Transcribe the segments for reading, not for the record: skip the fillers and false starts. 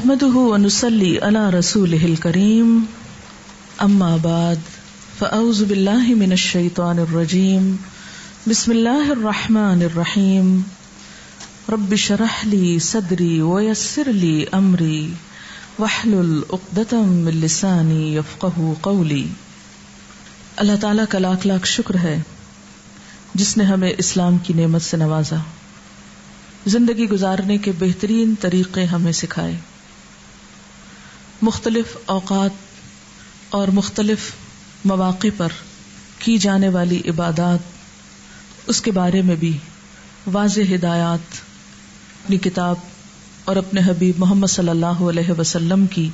نحمده ونصلي على رسوله الكريم اما بعد فاعوذ بالله من الشيطان الرجيم بسم الله الرحمن الرحيم رب اشرح لي صدري ويسر لي امري واحلل عقدة من لساني يفقهوا قولي۔ اللہ تعالیٰ کا لاکھ لاکھ شکر ہے جس نے ہمیں اسلام کی نعمت سے نوازا، زندگی گزارنے کے بہترین طریقے ہمیں سکھائے، مختلف اوقات اور مختلف مواقع پر کی جانے والی عبادات، اس کے بارے میں بھی واضح ہدایات اپنی کتاب اور اپنے حبیب محمد صلی اللہ علیہ وسلم کی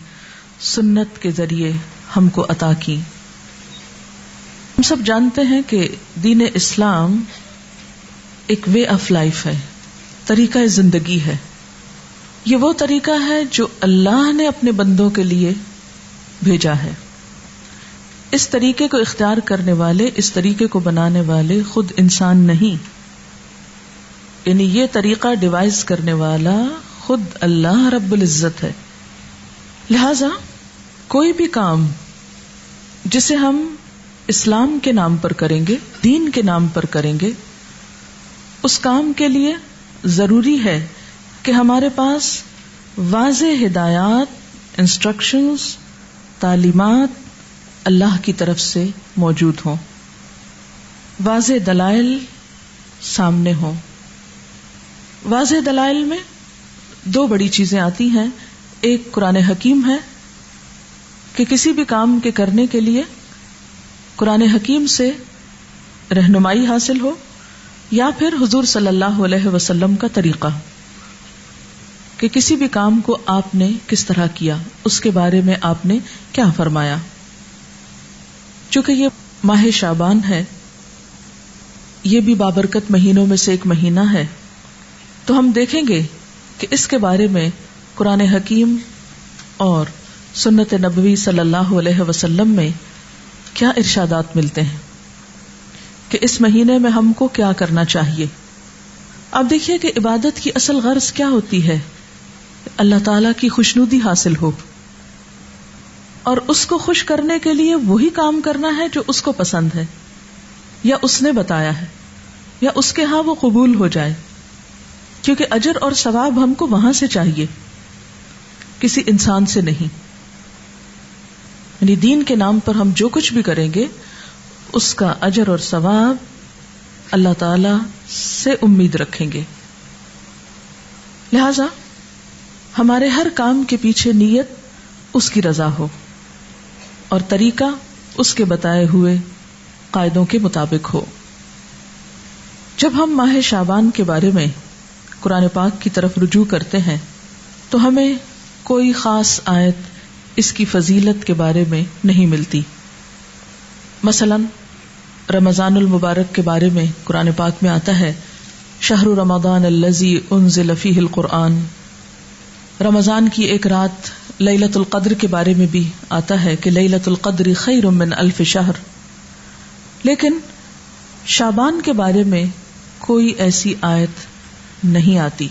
سنت کے ذریعے ہم کو عطا کی۔ ہم سب جانتے ہیں کہ دین اسلام ایک وے آف لائف ہے، طریقہ زندگی ہے۔ یہ وہ طریقہ ہے جو اللہ نے اپنے بندوں کے لیے بھیجا ہے۔ اس طریقے کو اختیار کرنے والے، اس طریقے کو بنانے والے خود انسان نہیں، یعنی یہ طریقہ ڈیوائز کرنے والا خود اللہ رب العزت ہے۔ لہذا کوئی بھی کام جسے ہم اسلام کے نام پر کریں گے، دین کے نام پر کریں گے، اس کام کے لیے ضروری ہے کہ ہمارے پاس واضح ہدایات، انسٹرکشنز، تعلیمات اللہ کی طرف سے موجود ہوں، واضح دلائل سامنے ہوں۔ واضح دلائل میں دو بڑی چیزیں آتی ہیں، ایک قرآن حکیم ہے کہ کسی بھی کام کے کرنے کے لیے قرآن حکیم سے رہنمائی حاصل ہو، یا پھر حضور صلی اللہ علیہ وسلم کا طریقہ کہ کسی بھی کام کو آپ نے کس طرح کیا، اس کے بارے میں آپ نے کیا فرمایا۔ چونکہ یہ ماہ شعبان ہے، یہ بھی بابرکت مہینوں میں سے ایک مہینہ ہے، تو ہم دیکھیں گے کہ اس کے بارے میں قرآن حکیم اور سنت نبوی صلی اللہ علیہ وسلم میں کیا ارشادات ملتے ہیں کہ اس مہینے میں ہم کو کیا کرنا چاہیے۔ اب دیکھیے کہ عبادت کی اصل غرض کیا ہوتی ہے، اللہ تعالیٰ کی خوشنودی حاصل ہو، اور اس کو خوش کرنے کے لیے وہی کام کرنا ہے جو اس کو پسند ہے، یا اس نے بتایا ہے، یا اس کے ہاں وہ قبول ہو جائے، کیونکہ اجر اور ثواب ہم کو وہاں سے چاہیے، کسی انسان سے نہیں۔ یعنی دین کے نام پر ہم جو کچھ بھی کریں گے اس کا اجر اور ثواب اللہ تعالی سے امید رکھیں گے۔ لہذا ہمارے ہر کام کے پیچھے نیت اس کی رضا ہو اور طریقہ اس کے بتائے ہوئے قاعدوں کے مطابق ہو۔ جب ہم ماہ شعبان کے بارے میں قرآن پاک کی طرف رجوع کرتے ہیں تو ہمیں کوئی خاص آیت اس کی فضیلت کے بارے میں نہیں ملتی۔ مثلا رمضان المبارک کے بارے میں قرآن پاک میں آتا ہے، شہر رمضان الذی انزل فیہ القرآن۔ رمضان کی ایک رات لیلۃ القدر کے بارے میں بھی آتا ہے کہ لیلۃ القدر خیر من الف شہر، لیکن شعبان کے بارے میں کوئی ایسی آیت نہیں آتی۔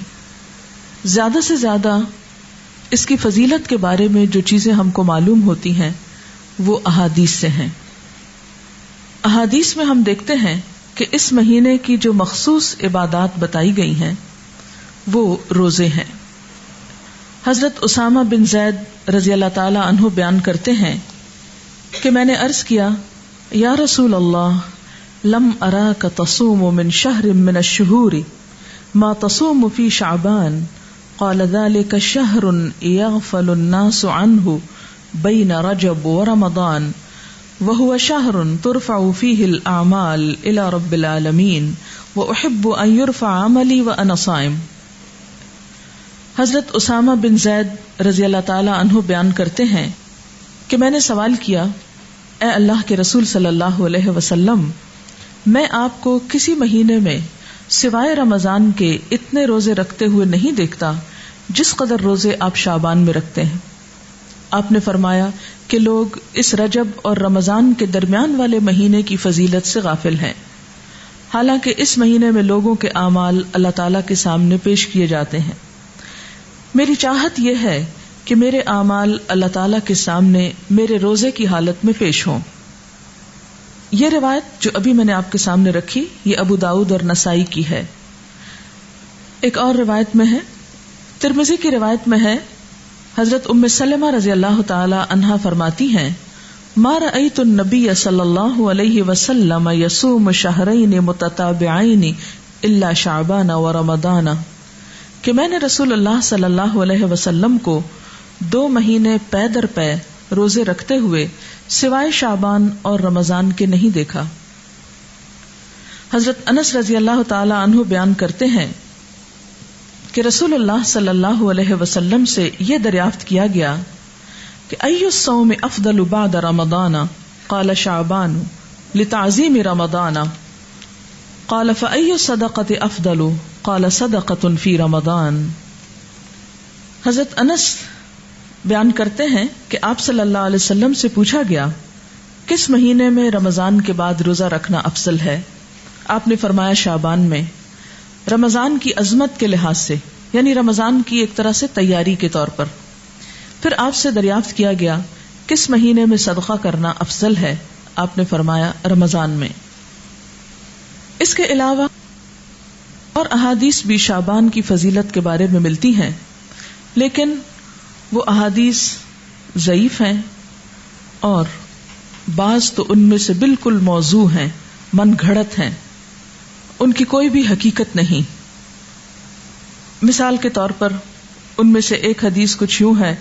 زیادہ سے زیادہ اس کی فضیلت کے بارے میں جو چیزیں ہم کو معلوم ہوتی ہیں وہ احادیث سے ہیں۔ احادیث میں ہم دیکھتے ہیں کہ اس مہینے کی جو مخصوص عبادات بتائی گئی ہیں وہ روزے ہیں۔ حضرت اسامہ بن زید رضی اللہ تعالی عنہ بیان کرتے ہیں کہ میں نے عرض کیا، یا رسول اللہ، لم اراک تصوم من شہر من الشہور ما تصوم فی شعبان، قال ذلك شهر يغفل الناس عنه بين رجب ورمضان وهو شهر ترفع فيه الأعمال إلى رب العالمين وأحب أن يرفع عملي وأنا صائم۔ حضرت اسامہ بن زید رضی اللہ تعالی عنہ بیان کرتے ہیں کہ میں نے سوال کیا، اے اللہ کے رسول صلی اللہ علیہ وسلم، میں آپ کو کسی مہینے میں سوائے رمضان کے اتنے روزے رکھتے ہوئے نہیں دیکھتا جس قدر روزے آپ شعبان میں رکھتے ہیں۔ آپ نے فرمایا کہ لوگ اس رجب اور رمضان کے درمیان والے مہینے کی فضیلت سے غافل ہیں، حالانکہ اس مہینے میں لوگوں کے اعمال اللہ تعالیٰ کے سامنے پیش کیے جاتے ہیں۔ میری چاہت یہ ہے کہ میرے اعمال اللہ تعالیٰ کے سامنے میرے روزے کی حالت میں پیش ہوں. یہ روایت جو ابھی میں نے آپ کے سامنے رکھی یہ ابو داؤد اور نسائی کی ہے. ایک اور روایت میں ہے، ترمذی کی روایت میں ہے، حضرت ام سلمہ رضی اللہ تعالی عنہا فرماتی ہیں، ما رأیت النبی صلی اللہ علیہ وسلم یصوم شہرین متتابعین الا شعبان و رمضان، کہ میں نے رسول اللہ صلی اللہ علیہ وسلم کو 2 مہینے پے در پے روزے رکھتے ہوئے سوائے شعبان اور رمضان کے نہیں دیکھا. حضرت انس رضی اللہ تعالی عنہ بیان کرتے ہیں کہ رسول اللہ صلی اللہ علیہ وسلم سے یہ دریافت کیا گیا کہ ای الصوم افضل بعد رمضان؟ قال شعبان لتعظیم رمضان. قال فأی الصدقۃ افضل؟ قال صدقۃ فی رمضان. حضرت انس بیان کرتے ہیں کہ آپ صلی اللہ علیہ وسلم سے پوچھا گیا کس مہینے میں رمضان کے بعد روزہ رکھنا افضل ہے؟ آپ نے فرمایا شعبان میں، رمضان کی عظمت کے لحاظ سے، یعنی رمضان کی ایک طرح سے تیاری کے طور پر. پھر آپ سے دریافت کیا گیا کس مہینے میں صدقہ کرنا افضل ہے؟ آپ نے فرمایا رمضان میں. اس کے علاوہ اور احادیث بھی شعبان کی فضیلت کے بارے میں ملتی ہیں، لیکن وہ احادیث ضعیف ہیں اور بعض تو ان میں سے بالکل موضوع ہیں، من گھڑت ہیں، ان کی کوئی بھی حقیقت نہیں. مثال کے طور پر ان میں سے ایک حدیث کچھ یوں ہے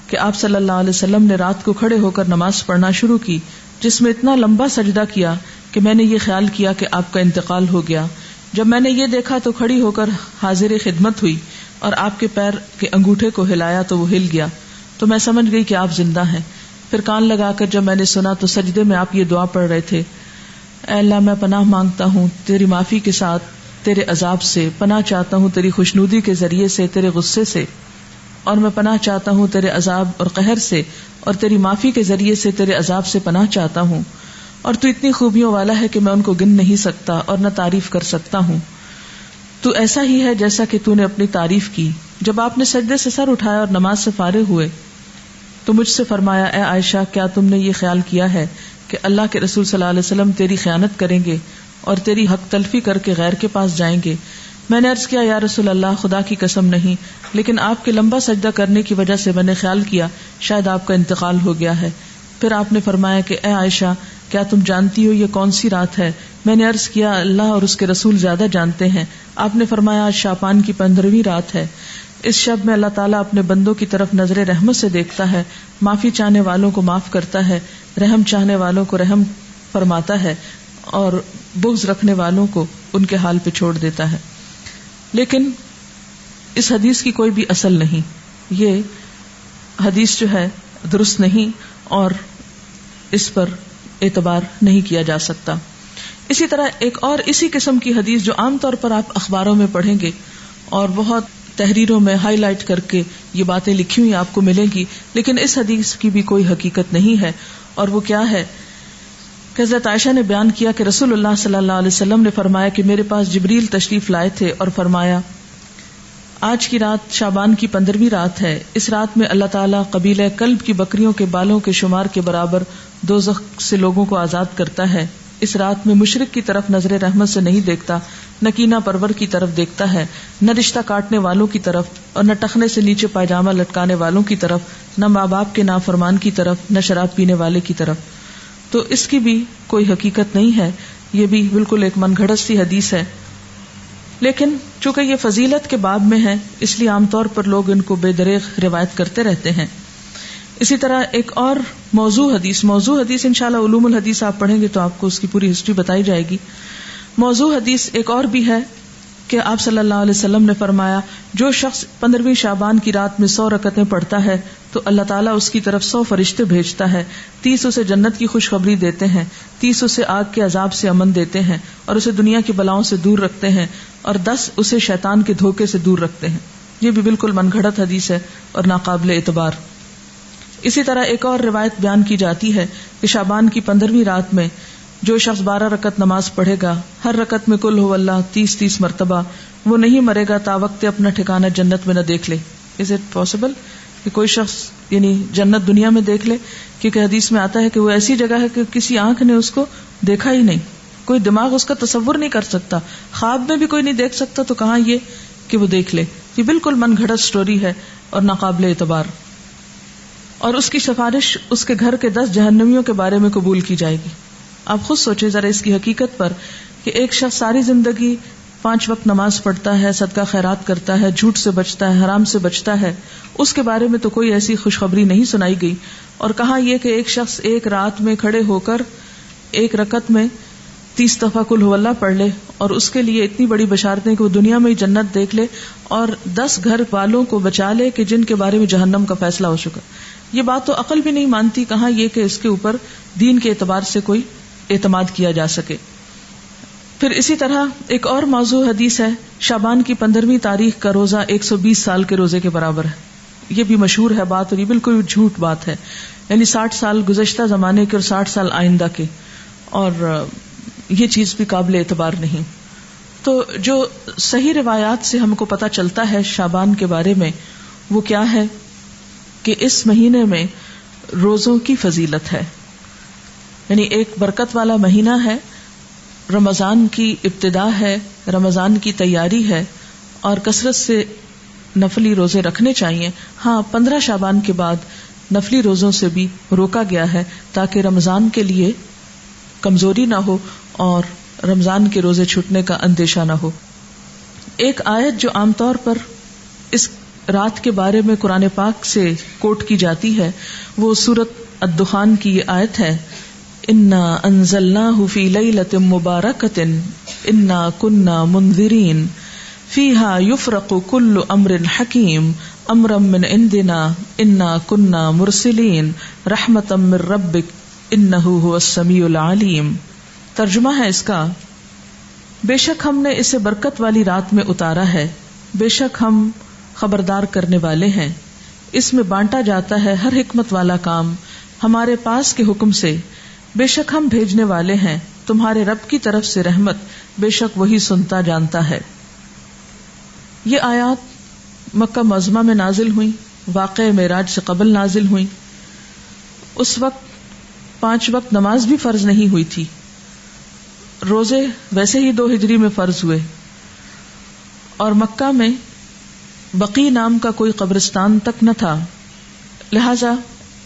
کہ آپ صلی اللہ علیہ وسلم نے رات کو کھڑے ہو کر نماز پڑھنا شروع کی جس میں اتنا لمبا سجدہ کیا کہ میں نے یہ خیال کیا کہ آپ کا انتقال ہو گیا. جب میں نے یہ دیکھا تو کھڑی ہو کر حاضر خدمت ہوئی اور آپ کے پیر کے انگوٹھے کو ہلایا تو وہ ہل گیا، تو میں سمجھ گئی کہ آپ زندہ ہیں. پھر کان لگا کر جب میں نے سنا تو سجدے میں آپ یہ دعا پڑھ رہے تھے، اے اللہ میں پناہ مانگتا ہوں تیری معافی کے ساتھ تیرے عذاب سے، پناہ چاہتا ہوں تیری خوشنودی کے ذریعے سے تیرے غصے سے، اور میں پناہ چاہتا ہوں تیرے عذاب اور قہر سے، اور تیری معافی کے ذریعے سے تیرے عذاب سے پناہ چاہتا ہوں، اور تو اتنی خوبیوں والا ہے کہ میں ان کو گن نہیں سکتا اور نہ تعریف کر سکتا ہوں. تو ایسا ہی ہے جیسا کہ تو نے اپنی تعریف کی. جب آپ نے سجدے سے سر اٹھایا اور نماز سے فارغ ہوئے تو مجھ سے فرمایا، اے عائشہ کیا تم نے یہ خیال کیا ہے کہ اللہ کے رسول صلی اللہ علیہ وسلم تیری خیانت کریں گے اور تیری حق تلفی کر کے غیر کے پاس جائیں گے؟ میں نے عرض کیا، یا رسول اللہ خدا کی قسم نہیں، لیکن آپ کے لمبا سجدہ کرنے کی وجہ سے میں نے خیال کیا شاید آپ کا انتقال ہو گیا ہے. پھر آپ نے فرمایا کہ اے عائشہ کیا تم جانتی ہو یہ کون سی رات ہے؟ میں نے عرض کیا، اللہ اور اس کے رسول زیادہ جانتے ہیں. آپ نے فرمایا آج شعبان کی 15ویں رات ہے. اس شب میں اللہ تعالیٰ اپنے بندوں کی طرف نظر رحمت سے دیکھتا ہے، معافی چاہنے والوں کو معاف کرتا ہے، رحم چاہنے والوں کو رحم فرماتا ہے، اور بغض رکھنے والوں کو ان کے حال پہ چھوڑ دیتا ہے. لیکن اس حدیث کی کوئی بھی اصل نہیں، یہ حدیث جو ہے درست نہیں اور اس پر اعتبار نہیں کیا جا سکتا. اسی طرح ایک اور اسی قسم کی حدیث جو عام طور پر آپ اخباروں میں پڑھیں گے اور بہت تحریروں میں ہائی لائٹ کر کے یہ باتیں لکھی ہوئی آپ کو ملیں گی، لیکن اس حدیث کی بھی کوئی حقیقت نہیں ہے. اور وہ کیا ہے کہ حضرت عائشہ نے بیان کیا کہ رسول اللہ صلی اللہ علیہ وسلم نے فرمایا کہ میرے پاس جبریل تشریف لائے تھے اور فرمایا آج کی رات شعبان کی 15ویں رات ہے. اس رات میں اللہ تعالیٰ قبیلہ کلب کی بکریوں کے بالوں کے شمار کے برابر دوزخ سے لوگوں کو آزاد کرتا ہے. اس رات میں مشرک کی طرف نظر رحمت سے نہیں دیکھتا، نہ کینہ پرور کی طرف دیکھتا ہے، نہ رشتہ کاٹنے والوں کی طرف، اور نہ ٹخنے سے نیچے پائجامہ لٹکانے والوں کی طرف، نہ ماں باپ کے نافرمان کی طرف، نہ شراب پینے والے کی طرف. تو اس کی بھی کوئی حقیقت نہیں ہے، یہ بھی بالکل ایک من گھڑت سی حدیث ہے. لیکن چونکہ یہ فضیلت کے باب میں ہے اس لیے عام طور پر لوگ ان کو بے دریغ روایت کرتے رہتے ہیں. اسی طرح ایک اور موضوع حدیث انشاءاللہ علوم الحدیث آپ پڑھیں گے تو آپ کو اس کی پوری ہسٹری بتائی جائے گی. موضوع حدیث ایک اور بھی ہے کہ آپ صلی اللہ علیہ وسلم نے فرمایا جو شخص 15ویں شعبان کی رات میں 100 رکعتیں پڑھتا ہے تو اللہ تعالیٰ اس کی طرف 100 فرشتے بھیجتا ہے، 30 اسے جنت کی خوشخبری دیتے ہیں، 30 اسے آگ کے عذاب سے امن دیتے ہیں اور اسے دنیا کی بلاؤں سے دور رکھتے ہیں، اور 10 اسے شیطان کے دھوکے سے دور رکھتے ہیں. یہ بھی بالکل من گھڑت حدیث ہے اور ناقابل اعتبار. اسی طرح ایک اور روایت بیان کی جاتی ہے کہ شعبان کی 15ویں رات میں جو شخص 12 رکعت نماز پڑھے گا، ہر رکعت میں قل هو اللہ 30 مرتبہ، وہ نہیں مرے گا تا وقت اپنا ٹھکانہ جنت میں نہ دیکھ لے. از اٹ پاسبل کہ کوئی شخص یعنی جنت دنیا میں دیکھ لے، کیونکہ حدیث میں آتا ہے کہ وہ ایسی جگہ ہے کہ کسی آنکھ نے اس کو دیکھا ہی نہیں، کوئی دماغ اس کا تصور نہیں کر سکتا، خواب میں بھی کوئی نہیں دیکھ سکتا، تو کہاں یہ کہ وہ دیکھ لے. یہ بالکل من گھڑت سٹوری ہے اور ناقابل اعتبار. اور اس کی سفارش اس کے گھر کے 10 جہنمیوں کے بارے میں قبول کی جائے گی. آپ خود سوچیں ذرا اس کی حقیقت پر کہ ایک شخص ساری زندگی 5 وقت نماز پڑھتا ہے، صدقہ خیرات کرتا ہے، جھوٹ سے بچتا ہے، حرام سے بچتا ہے، اس کے بارے میں تو کوئی ایسی خوشخبری نہیں سنائی گئی. اور کہاں یہ کہ ایک شخص ایک رات میں کھڑے ہو کر ایک رکعت میں 30 دفعہ قل ہو اللہ پڑھ لے اور اس کے لیے اتنی بڑی بشارتیں کہ وہ دنیا میں ہی جنت دیکھ لے اور 10 گھر والوں کو بچا لے کہ جن کے بارے میں جہنم کا فیصلہ ہو چکا. یہ بات تو عقل بھی نہیں مانتی، کہاں یہ کہ اس کے اوپر دین کے اعتبار سے کوئی اعتماد کیا جا سکے. پھر اسی طرح ایک اور موضوع حدیث ہے، شعبان کی 15ویں تاریخ کا روزہ 120 سال کے روزے کے برابر ہے. یہ بھی مشہور ہے بات اور یہ بالکل جھوٹ بات ہے، یعنی 60 سال گزشتہ زمانے کے اور 60 سال آئندہ کے، اور یہ چیز بھی قابل اعتبار نہیں. تو جو صحیح روایات سے ہم کو پتہ چلتا ہے شعبان کے بارے میں وہ کیا ہے کہ اس مہینے میں روزوں کی فضیلت ہے، یعنی ایک برکت والا مہینہ ہے، رمضان کی ابتدا ہے، رمضان کی تیاری ہے اور کثرت سے نفلی روزے رکھنے چاہیے. ہاں 15 شعبان کے بعد نفلی روزوں سے بھی روکا گیا ہے تاکہ رمضان کے لیے کمزوری نہ ہو اور رمضان کے روزے چھوٹنے کا اندیشہ نہ ہو. ایک آیت جو عام طور پر اس رات کے بارے میں قرآن پاک سے کوٹ کی جاتی ہے وہ سورۃ الدخان کی یہ آیت ہے، انا انزلناہ فی لیلۃ مبارکۃ انا کنا منذرین فیہا یفرق کل امر حکیم امرا من عندنا انا کنا مرسلین رحمتا من ربک انہ هو السمیع العلیم. ترجمہ ہے اس کا، بے شک ہم نے اسے برکت والی رات میں اتارا ہے، بے شک ہم خبردار کرنے والے ہیں، اس میں بانٹا جاتا ہے ہر حکمت والا کام ہمارے پاس کے حکم سے، بے شک ہم بھیجنے والے ہیں تمہارے رب کی طرف سے رحمت، بے شک وہی سنتا جانتا ہے. یہ آیات مکہ معظمہ میں نازل ہوئیں، واقع معراج سے قبل نازل ہوئیں. اس وقت 5 وقت نماز بھی فرض نہیں ہوئی تھی، روزے ویسے ہی 2 ہجری میں فرض ہوئے، اور مکہ میں بقی نام کا کوئی قبرستان تک نہ تھا. لہذا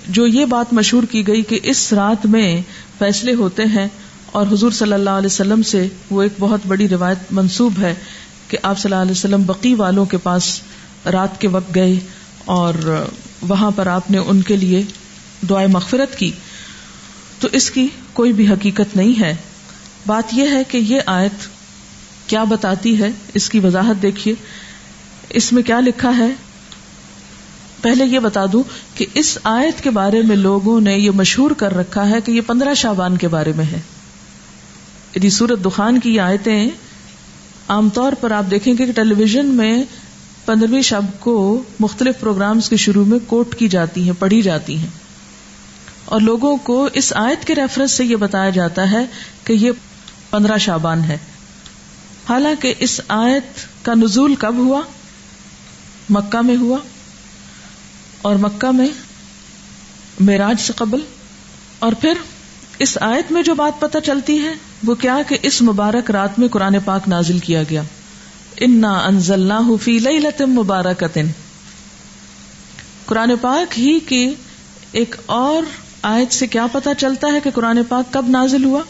جو یہ بات مشہور کی گئی کہ اس رات میں فیصلے ہوتے ہیں، اور حضور صلی اللہ علیہ وسلم سے وہ ایک بہت بڑی روایت منسوب ہے کہ آپ صلی اللہ علیہ وسلم بقی والوں کے پاس رات کے وقت گئے اور وہاں پر آپ نے ان کے لیے دعائے مغفرت کی. تو اس کی کوئی بھی حقیقت نہیں ہے. بات یہ ہے کہ یہ آیت کیا بتاتی ہے، اس کی وضاحت دیکھیے. اس میں کیا لکھا ہے؟ پہلے یہ بتا دوں کہ اس آیت کے بارے میں لوگوں نے یہ مشہور کر رکھا ہے کہ یہ 15 شعبان کے بارے میں ہے. یعنی سورۃ دخان کی یہ آیتیں عام طور پر آپ دیکھیں گے کہ ٹیلی ویژن میں 15ویں شب کو مختلف پروگرامز کے شروع میں کوٹ کی جاتی ہیں، پڑھی جاتی ہیں، اور لوگوں کو اس آیت کے ریفرنس سے یہ بتایا جاتا ہے کہ یہ 15 شعبان ہے. حالانکہ اس آیت کا نزول کب ہوا؟ مکہ میں ہوا، اور مکہ میں معراج سے قبل. اور پھر اس آیت میں جو بات پتہ چلتی ہے وہ کیا کہ اس مبارک رات میں قرآن پاک نازل کیا گیا، انا انزلناہ فی لیلۃ مبارکۃ. قرآن پاک ہی کی ایک اور آیت سے کیا پتہ چلتا ہے کہ قرآن پاک کب نازل ہوا؟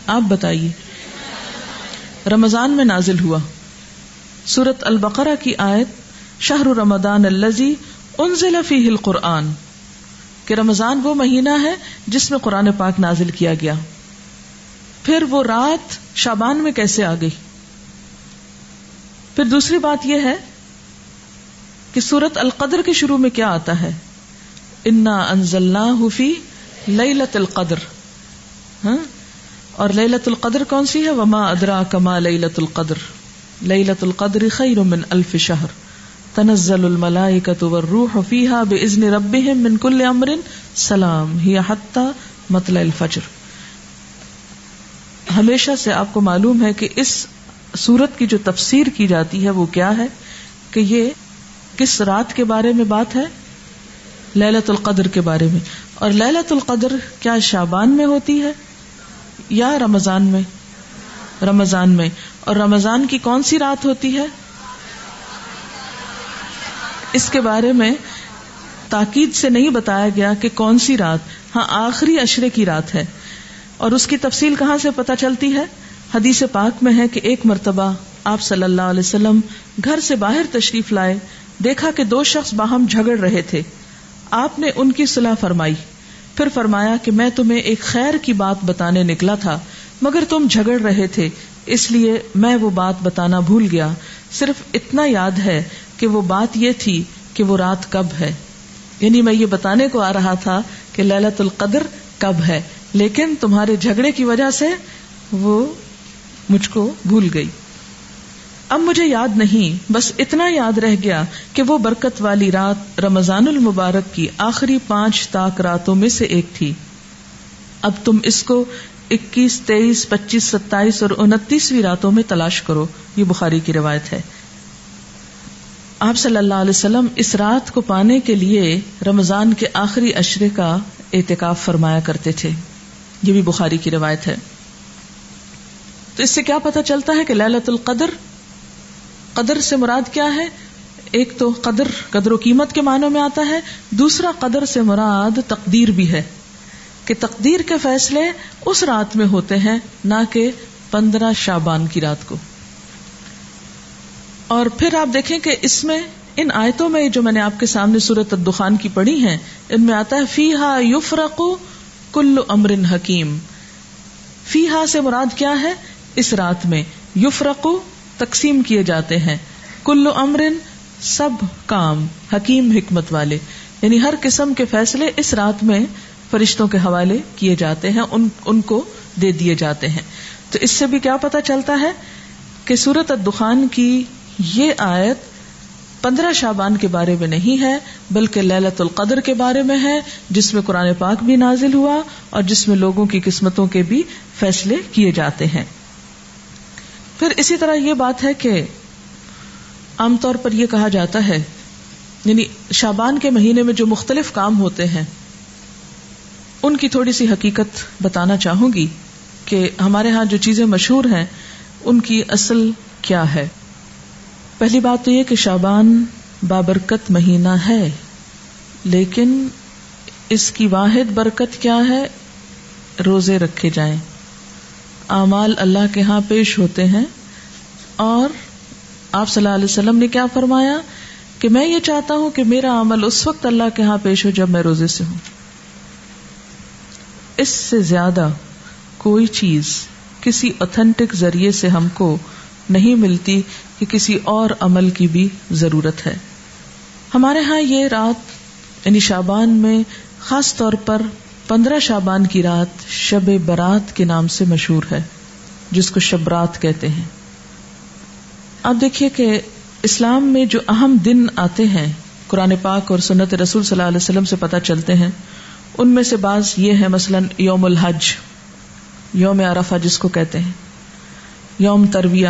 آپ بتائیے. رمضان میں نازل ہوا. سورۃ البقرہ کی آیت شہر رمضان الذی انزل فیہ القرآن، کہ رمضان وہ مہینہ ہے جس میں قرآن پاک نازل کیا گیا. پھر وہ رات شعبان میں کیسے آ گئی؟ پھر دوسری بات یہ ہے کہ سورۃ القدر کے شروع میں کیا آتا ہے؟ انا انزلناہ فی لیلۃ القدر. اور لیلۃ القدر کون سی ہے؟ وما ادراک ما لیلۃ القدر لیلۃ القدر خیر من الف شہر تنزل الملائکۃ والروح فیہا باذن ربہم من کل امر سلام ہی حتی مطلع الفجر. ہمیشہ سے آپ کو معلوم ہے کہ اس سورت کی جو تفسیر کی جاتی ہے وہ کیا ہے کہ یہ کس رات کے بارے میں بات ہے؟ لیلۃ القدر کے بارے میں. اور لیلۃ القدر کیا شعبان میں ہوتی ہے یا رمضان میں؟ رمضان میں. اور رمضان کی کون سی رات ہوتی ہے؟ اس کے بارے میں تاکید سے نہیں بتایا گیا کہ کون سی رات. ہاں آخری عشرے کی رات ہے. اور اس کی تفصیل کہاں سے پتہ چلتی ہے؟ حدیث پاک میں ہے کہ ایک مرتبہ آپ صلی اللہ علیہ وسلم گھر سے باہر تشریف لائے، دیکھا کہ دو شخص باہم جھگڑ رہے تھے. آپ نے ان کی صلح فرمائی، پھر فرمایا کہ میں تمہیں ایک خیر کی بات بتانے نکلا تھا مگر تم جھگڑ رہے تھے، اس لیے میں وہ بات بتانا بھول گیا. صرف اتنا یاد ہے کہ وہ بات یہ تھی کہ وہ رات کب ہے. یعنی میں یہ بتانے کو آ رہا تھا کہ لیلۃ القدر کب ہے، لیکن تمہارے جھگڑے کی وجہ سے وہ مجھ کو بھول گئی. اب مجھے یاد نہیں، بس اتنا یاد رہ گیا کہ وہ برکت والی رات رمضان المبارک کی آخری 5 طاق راتوں میں سے ایک تھی. اب تم اس کو 21، 23، 25، 27 اور 29ویں راتوں میں تلاش کرو. یہ بخاری کی روایت ہے. آپ صلی اللہ علیہ وسلم اس رات کو پانے کے لیے رمضان کے آخری عشرے کا اعتکاف فرمایا کرتے تھے. یہ بھی بخاری کی روایت ہے. تو اس سے کیا پتہ چلتا ہے کہ لیلۃ القدر، قدر سے مراد کیا ہے؟ ایک تو قدر و قیمت کے معنوں میں آتا ہے، دوسرا قدر سے مراد تقدیر بھی ہے کہ تقدیر کے فیصلے اس رات میں ہوتے ہیں، نہ کہ 15 شعبان کی رات کو. اور پھر آپ دیکھیں کہ اس میں ان آیتوں میں جو میں نے آپ کے سامنے سورۃ الدخان کی پڑھی ہیں، ان میں آتا ہے فیہا یفرق کل امر حکیم. فیہا سے مراد کیا ہے؟ اس رات میں یفرق تقسیم کیے جاتے ہیں، کل امر سب کام، حکیم حکمت والے، یعنی ہر قسم کے فیصلے اس رات میں فرشتوں کے حوالے کیے جاتے ہیں، ان کو دے دیے جاتے ہیں. تو اس سے بھی کیا پتہ چلتا ہے کہ سورۃ الدخان کی یہ آیت 15 شعبان کے بارے میں نہیں ہے بلکہ لیلۃ القدر کے بارے میں ہے، جس میں قرآن پاک بھی نازل ہوا اور جس میں لوگوں کی قسمتوں کے بھی فیصلے کیے جاتے ہیں. پھر اسی طرح یہ بات ہے کہ عام طور پر یہ کہا جاتا ہے، یعنی شعبان کے مہینے میں جو مختلف کام ہوتے ہیں ان کی تھوڑی سی حقیقت بتانا چاہوں گی کہ ہمارے ہاں جو چیزیں مشہور ہیں ان کی اصل کیا ہے. پہلی بات تو یہ کہ شعبان بابرکت مہینہ ہے، لیکن اس کی واحد برکت کیا ہے؟ روزے رکھے جائیں، اعمال اللہ کے ہاں پیش ہوتے ہیں. اور آپ صلی اللہ علیہ وسلم نے کیا فرمایا کہ میں یہ چاہتا ہوں کہ میرا عمل اس وقت اللہ کے ہاں پیش ہو جب میں روزے سے ہوں. اس سے زیادہ کوئی چیز کسی اوتھینٹک ذریعے سے ہم کو نہیں ملتی کہ کسی اور عمل کی بھی ضرورت ہے. ہمارے ہاں یہ رات یعنی شعبان میں خاص طور پر 15 شعبان کی رات شب برات کے نام سے مشہور ہے، جس کو شب برات کہتے ہیں. آپ دیکھیے کہ اسلام میں جو اہم دن آتے ہیں قرآن پاک اور سنت رسول صلی اللہ علیہ وسلم سے پتہ چلتے ہیں، ان میں سے بعض یہ ہے، مثلا یوم الحج، یوم عرفہ جس کو کہتے ہیں، یوم ترویہ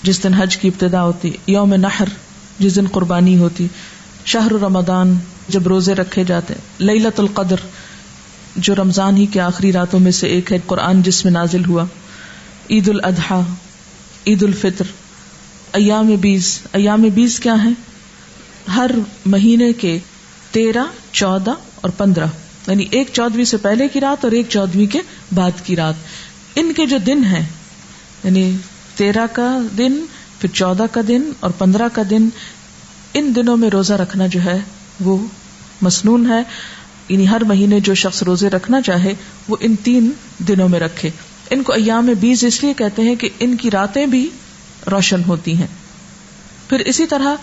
جس دن حج کی ابتدا ہوتی، یوم نحر جس دن قربانی ہوتی، شہر رمضان جب روزے رکھے جاتے، لیلۃ القدر جو رمضان ہی کے آخری راتوں میں سے ایک ہے، قرآن جس میں نازل ہوا، عید الاضحیٰ، عید الفطر، ایام 20. ایام 20 کیا ہیں؟ ہر مہینے کے 13، 14 اور 15، یعنی ایک 14ویں سے پہلے کی رات اور ایک 14ویں کے بعد کی رات. ان کے جو دن ہیں، یعنی 13 کا دن، پھر 14 کا دن اور 15 کا دن، ان دنوں میں روزہ رکھنا جو ہے وہ مسنون ہے. یعنی ہر مہینے جو شخص روزے رکھنا چاہے وہ ان 3 دنوں میں رکھے. ان کو ایام 20 اس لیے کہتے ہیں کہ ان کی راتیں بھی روشن ہوتی ہیں. پھر اسی طرح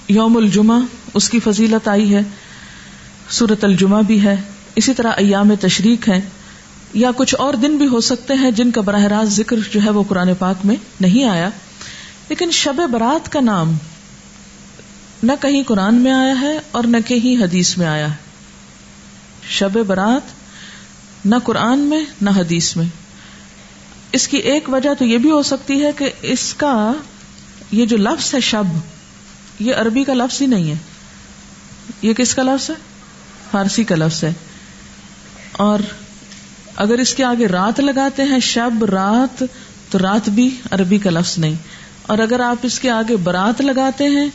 یوم الجمعہ، اس کی فضیلت آئی ہے، سورۃ الجمعہ بھی ہے. اسی طرح ایام تشریق ہیں، یا کچھ اور دن بھی ہو سکتے ہیں جن کا براہ راست ذکر جو ہے وہ قرآن پاک میں نہیں آیا. لیکن شب برات کا نام نہ کہیں قرآن میں آیا ہے اور نہ کہیں حدیث میں آیا ہے. شب برات نہ قرآن میں نہ حدیث میں. اس کی ایک وجہ تو یہ بھی ہو سکتی ہے کہ اس کا یہ جو لفظ ہے شب، یہ عربی کا لفظ ہی نہیں ہے. یہ کس کا لفظ ہے؟ فارسی کا لفظ ہے، اور اگر اس کے آگے رات لگاتے ہیں شب رات تو رات بھی عربی کا لفظ نہیں، اور اگر آپ اس کے آگے برات لگاتے ہیں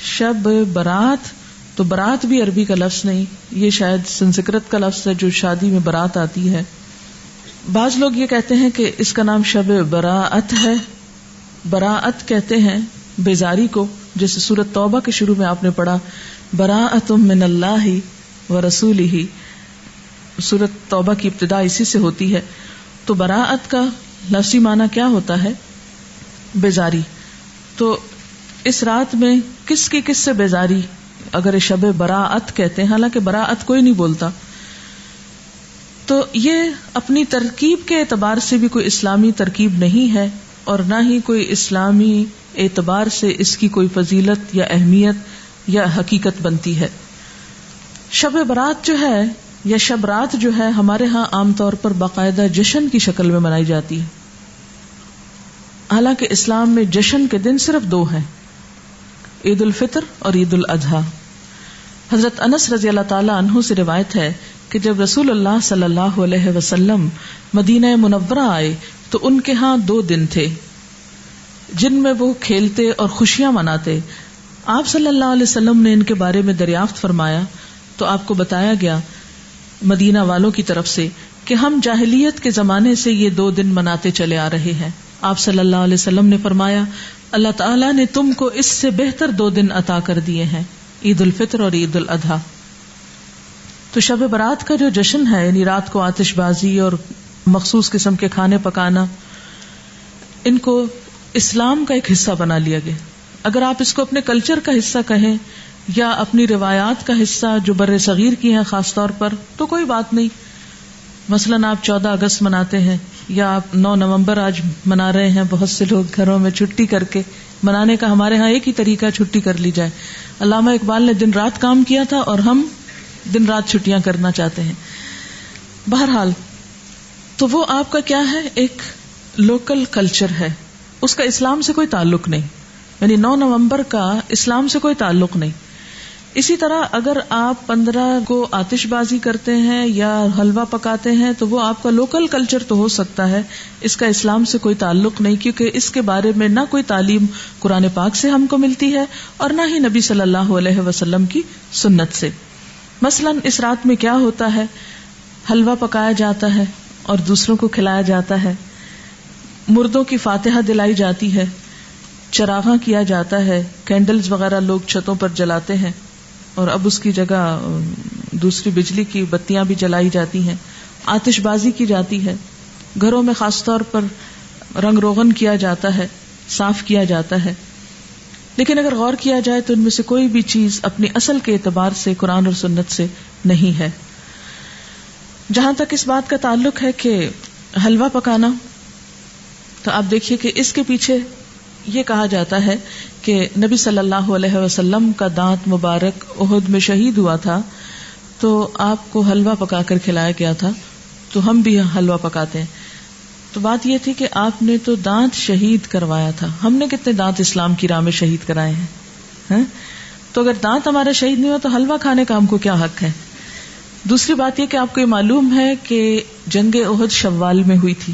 شب برات تو برات بھی عربی کا لفظ نہیں، یہ شاید سنسکرت کا لفظ ہے جو شادی میں برات آتی ہے. بعض لوگ یہ کہتے ہیں کہ اس کا نام شب براءت ہے. براءت کہتے ہیں بیزاری کو، جیسے سورۃ توبہ کے شروع میں آپ نے پڑھا براءۃ من اللہ ورسولہ، سورۃ توبہ کی ابتدا اسی سے ہوتی ہے. تو براءت کا لفظی معنی کیا ہوتا ہے؟ بیزاری. تو اس رات میں کس کی کس سے بیزاری اگر شب براءت کہتے ہیں، حالانکہ براءت کوئی نہیں بولتا، تو یہ اپنی ترکیب کے اعتبار سے بھی کوئی اسلامی ترکیب نہیں ہے، اور نہ ہی کوئی اسلامی اعتبار سے اس کی کوئی فضیلت یا اہمیت یا حقیقت بنتی ہے. شب برات جو ہے یا شب رات جو ہے ہمارے ہاں عام طور پر باقاعدہ جشن کی شکل میں منائی جاتی ہے، حالانکہ اسلام میں جشن کے دن صرف دو ہیں، عید الفطر اور عید الاضحیٰ. حضرت انس رضی اللہ تعالی عنہ سے روایت ہے کہ جب رسول اللہ صلی اللہ علیہ وسلم مدینہ منورہ آئے تو ان کے ہاں 2 دن تھے جن میں وہ کھیلتے اور خوشیاں مناتے. آپ صلی اللہ علیہ وسلم نے ان کے بارے میں دریافت فرمایا تو آپ کو بتایا گیا مدینہ والوں کی طرف سے کہ ہم جاہلیت کے زمانے سے یہ 2 دن مناتے چلے آ رہے ہیں. آپ صلی اللہ علیہ وسلم نے فرمایا اللہ تعالیٰ نے تم کو اس سے بہتر 2 دن عطا کر دیے ہیں، عید الفطر اور عید الاضحیٰ. تو شب برات کا جو جشن ہے، یعنی رات کو آتش بازی اور مخصوص قسم کے کھانے پکانا، ان کو اسلام کا ایک حصہ بنا لیا گیا. اگر آپ اس کو اپنے کلچر کا حصہ کہیں یا اپنی روایات کا حصہ جو بر صغیر کی ہیں خاص طور پر، تو کوئی بات نہیں. مثلاً آپ 14 اگست مناتے ہیں یا آپ 9 نومبر آج منا رہے ہیں، بہت سے لوگ گھروں میں چھٹی کر کے منانے کا ہمارے ہاں ایک ہی طریقہ چھٹی کر لی جائے. علامہ اقبال نے دن رات کام کیا تھا اور ہم دن رات چھٹیاں کرنا چاہتے ہیں. بہرحال تو وہ آپ کا کیا ہے، ایک لوکل کلچر ہے، اس کا اسلام سے کوئی تعلق نہیں، یعنی 9 نومبر کا اسلام سے کوئی تعلق نہیں. اسی طرح اگر آپ 15 کو آتش بازی کرتے ہیں یا حلوہ پکاتے ہیں تو وہ آپ کا لوکل کلچر تو ہو سکتا ہے، اس کا اسلام سے کوئی تعلق نہیں، کیونکہ اس کے بارے میں نہ کوئی تعلیم قرآن پاک سے ہم کو ملتی ہے اور نہ ہی نبی صلی اللہ علیہ وسلم کی سنت سے. مثلاً اس رات میں کیا ہوتا ہے، حلوہ پکایا جاتا ہے اور دوسروں کو کھلایا جاتا ہے، مردوں کی فاتحہ دلائی جاتی ہے، چراغاں کیا جاتا ہے، کینڈلز وغیرہ لوگ چھتوں پر جلاتے ہیں، اور اب اس کی جگہ دوسری بجلی کی بتیاں بھی جلائی جاتی ہیں، آتش بازی کی جاتی ہے، گھروں میں خاص طور پر رنگ روغن کیا جاتا ہے، صاف کیا جاتا ہے. لیکن اگر غور کیا جائے تو ان میں سے کوئی بھی چیز اپنی اصل کے اعتبار سے قرآن اور سنت سے نہیں ہے. جہاں تک اس بات کا تعلق ہے کہ حلوہ پکانا، تو آپ دیکھیے کہ اس کے پیچھے یہ کہا جاتا ہے کہ نبی صلی اللہ علیہ وسلم کا دانت مبارک احد میں شہید ہوا تھا تو آپ کو حلوہ پکا کر کھلایا گیا تھا، تو ہم بھی حلوہ پکاتے ہیں. تو بات یہ تھی کہ آپ نے تو دانت شہید کروایا تھا، ہم نے کتنے دانت اسلام کی راہ میں شہید کرائے ہیں؟ تو اگر دانت ہمارا شہید نہیں ہوا تو حلوہ کھانے کا ہم کو کیا حق ہے؟ دوسری بات یہ کہ آپ کو یہ معلوم ہے کہ جنگ احد شوال میں ہوئی تھی،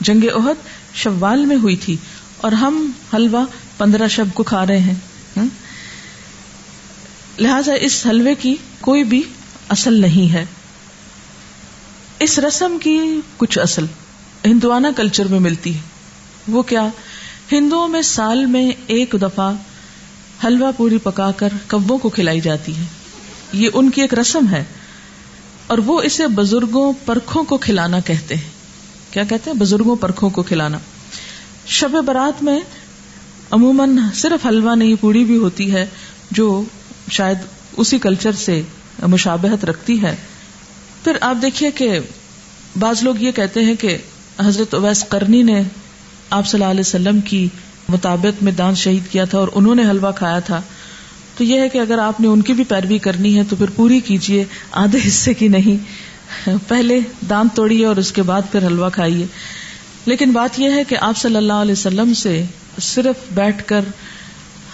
جنگ احد شوال میں ہوئی تھی اور ہم حلوہ 15 شب کو کھا رہے ہیں. لہذا اس حلوے کی کوئی بھی اصل نہیں ہے. اس رسم کی کچھ اصل ہندوانہ کلچر میں ملتی ہے. وہ کیا؟ ہندوؤں میں سال میں 1 دفعہ حلوہ پوری پکا کر کبوں کو کھلائی جاتی ہے، یہ ان کی ایک رسم ہے، اور وہ اسے بزرگوں پرکھوں کو کھلانا کہتے ہیں. کیا کہتے ہیں؟ بزرگوں پرکھوں کو کھلانا. شب برات میں عموماً صرف حلوہ نہیں، پوڑی بھی ہوتی ہے جو شاید اسی کلچر سے مشابہت رکھتی ہے. پھر آپ دیکھیے کہ بعض لوگ یہ کہتے ہیں کہ حضرت اویس قرنی نے آپ صلی اللہ علیہ وسلم کی مطابق میں دانت شہید کیا تھا اور انہوں نے حلوہ کھایا تھا. تو یہ ہے کہ اگر آپ نے ان کی بھی پیروی کرنی ہے تو پھر پوری کیجئے، آدھے حصے کی نہیں. پہلے دانت توڑیے اور اس کے بعد پھر حلوہ کھائیے. لیکن بات یہ ہے کہ آپ صلی اللہ علیہ وسلم سے صرف بیٹھ کر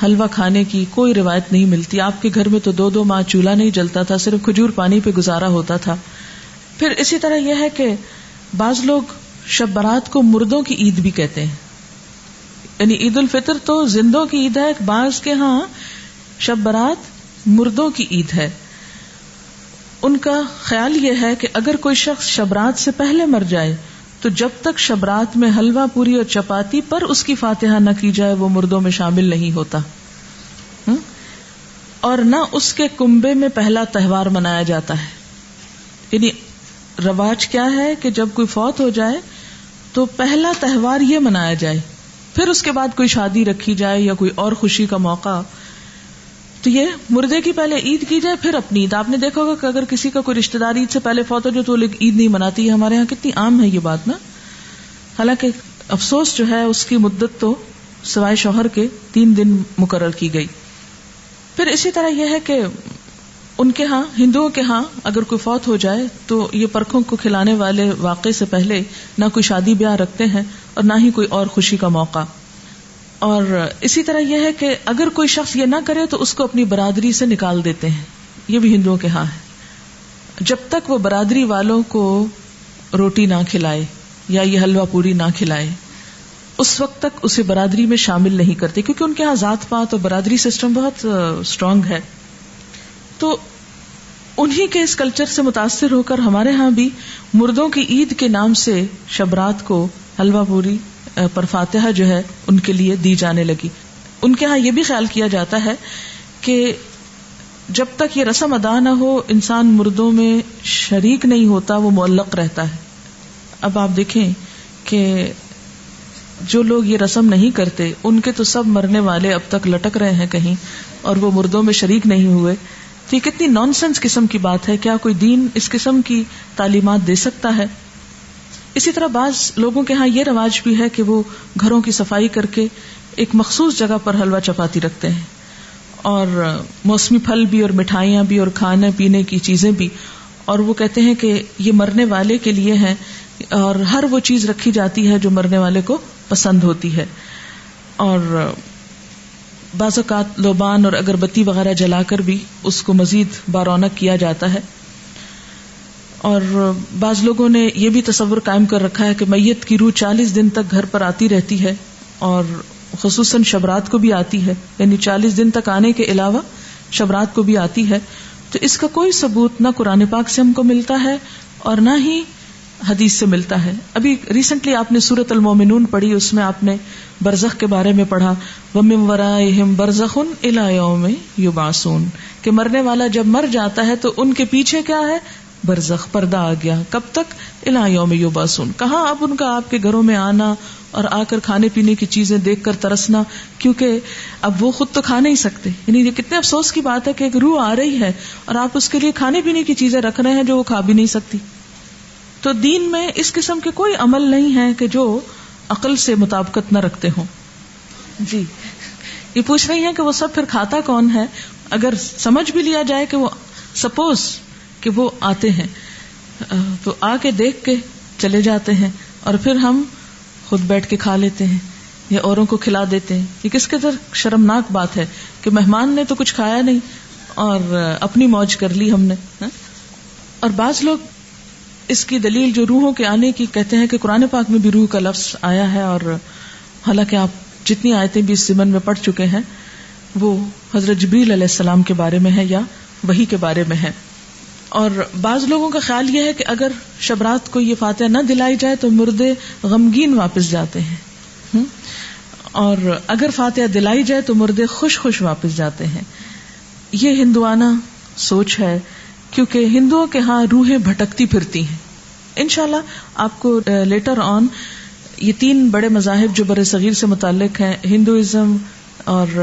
حلوہ کھانے کی کوئی روایت نہیں ملتی. آپ کے گھر میں تو 2 ماہ چولہا نہیں جلتا تھا, صرف کھجور پانی پہ گزارا ہوتا تھا. پھر اسی طرح یہ ہے کہ بعض لوگ شب برات کو مردوں کی عید بھی کہتے ہیں, یعنی عید الفطر تو زندوں کی عید ہے, بعض کے ہاں شب برات مردوں کی عید ہے. ان کا خیال یہ ہے کہ اگر کوئی شخص شب رات سے پہلے مر جائے تو جب تک شب رات میں حلوہ پوری اور چپاتی پر اس کی فاتحہ نہ کی جائے وہ مردوں میں شامل نہیں ہوتا, اور نہ اس کے کنبے میں پہلا تہوار منایا جاتا ہے. یعنی رواج کیا ہے کہ جب کوئی فوت ہو جائے تو پہلا تہوار یہ منایا جائے, پھر اس کے بعد کوئی شادی رکھی جائے یا کوئی اور خوشی کا موقع. تو یہ مردے کی پہلے عید کی جائے پھر اپنی عید. آپ نے دیکھا ہوگا کہ اگر کسی کا کوئی رشتہ دار عید سے پہلے فوت ہو جائے تو وہ لوگ عید نہیں مناتی. ہمارے ہاں کتنی عام ہے یہ بات نا. حالانکہ افسوس جو ہے اس کی مدت تو سوائے شوہر کے 3 دن مقرر کی گئی. پھر اسی طرح یہ ہے کہ ان کے ہاں, ہندوؤں کے ہاں اگر کوئی فوت ہو جائے تو یہ پرکھوں کو کھلانے والے واقعے سے پہلے نہ کوئی شادی بیاہ رکھتے ہیں اور نہ ہی کوئی اور خوشی کا موقع. اور اسی طرح یہ ہے کہ اگر کوئی شخص یہ نہ کرے تو اس کو اپنی برادری سے نکال دیتے ہیں. یہ بھی ہندوؤں کے ہاں ہے. جب تک وہ برادری والوں کو روٹی نہ کھلائے یا یہ حلوہ پوری نہ کھلائے اس وقت تک اسے برادری میں شامل نہیں کرتے, کیونکہ ان کے ہاں ذات پات اور برادری سسٹم بہت اسٹرانگ ہے. تو انہی کے اس کلچر سے متاثر ہو کر ہمارے ہاں بھی مردوں کی عید کے نام سے شب رات کو حلوہ پوری پر فاتحہ جو ہے ان کے لیے دی جانے لگی. ان کے ہاں یہ بھی خیال کیا جاتا ہے کہ جب تک یہ رسم ادا نہ ہو انسان مردوں میں شریک نہیں ہوتا, وہ معلق رہتا ہے. اب آپ دیکھیں کہ جو لوگ یہ رسم نہیں کرتے ان کے تو سب مرنے والے اب تک لٹک رہے ہیں کہیں اور وہ مردوں میں شریک نہیں ہوئے. تو یہ کتنی نان سینس قسم کی بات ہے. کیا کوئی دین اس قسم کی تعلیمات دے سکتا ہے؟ اسی طرح بعض لوگوں کے ہاں یہ رواج بھی ہے کہ وہ گھروں کی صفائی کر کے ایک مخصوص جگہ پر حلوہ چپاتی رکھتے ہیں, اور موسمی پھل بھی اور مٹھائیاں بھی اور کھانے پینے کی چیزیں بھی, اور وہ کہتے ہیں کہ یہ مرنے والے کے لیے ہیں اور ہر وہ چیز رکھی جاتی ہے جو مرنے والے کو پسند ہوتی ہے. اور بعض اوقات لوبان اور اگربتی وغیرہ جلا کر بھی اس کو مزید بارونق کیا جاتا ہے. اور بعض لوگوں نے یہ بھی تصور قائم کر رکھا ہے کہ میت کی روح 40 دن تک گھر پر آتی رہتی ہے, اور خصوصاً شب رات کو بھی آتی ہے, یعنی 40 دن تک آنے کے علاوہ شب رات کو بھی آتی ہے. تو اس کا کوئی ثبوت نہ قرآن پاک سے ہم کو ملتا ہے اور نہ ہی حدیث سے ملتا ہے. ابھی ریسنٹلی آپ نے سورۃ المومنون پڑھی, اس میں آپ نے برزخ کے بارے میں پڑھا, وَمِن وَرَائِهِمْ بَرْزَخٌ إِلَىٰ يَوْمِ يُبْعَثُونَ, کہ مرنے والا جب مر جاتا ہے تو ان کے پیچھے کیا ہے؟ برزخ, پردہ آ گیا. کب تک؟ إِلَىٰ يَوْمِ يُبْعَثُونَ. کہاں اب ان کا آپ کے گھروں میں آنا اور آ کر کھانے پینے کی چیزیں دیکھ کر ترسنا, کیونکہ اب وہ خود تو کھا نہیں سکتے. یعنی یہ کتنے افسوس کی بات ہے کہ ایک روح آ رہی ہے اور آپ اس کے لیے کھانے پینے کی چیزیں رکھ رہے ہیں جو وہ کھا بھی نہیں سکتی. تو دین میں اس قسم کے کوئی عمل نہیں ہے کہ جو عقل سے مطابقت نہ رکھتے ہوں. جی, یہ پوچھ رہی ہیں کہ وہ سب پھر کھاتا کون ہے؟ اگر سمجھ بھی لیا جائے کہ وہ سپوز کہ وہ آتے ہیں تو آ کے دیکھ کے چلے جاتے ہیں اور پھر ہم خود بیٹھ کے کھا لیتے ہیں یا اوروں کو کھلا دیتے ہیں. یہ کس قدر شرمناک بات ہے کہ مہمان نے تو کچھ کھایا نہیں اور اپنی موج کر لی ہم نے. اور بعض لوگ اس کی دلیل جو روحوں کے آنے کی کہتے ہیں کہ قرآن پاک میں بھی روح کا لفظ آیا ہے, اور حالانکہ آپ جتنی آیتیں بھی اس ضمن میں پڑھ چکے ہیں وہ حضرت جبریل علیہ السلام کے بارے میں ہے یا وحی کے بارے میں ہے. اور بعض لوگوں کا خیال یہ ہے کہ اگر شب رات کو یہ فاتحہ نہ دلائی جائے تو مردے غمگین واپس جاتے ہیں, اور اگر فاتحہ دلائی جائے تو مردے خوش خوش واپس جاتے ہیں. یہ ہندوانہ سوچ ہے, کیونکہ ہندوؤں کے ہاں روحیں بھٹکتی پھرتی ہیں. انشاءاللہ آپ کو لیٹر آن یہ 3 بڑے مذاہب جو بر صغیر سے متعلق ہیں, ہندوازم اور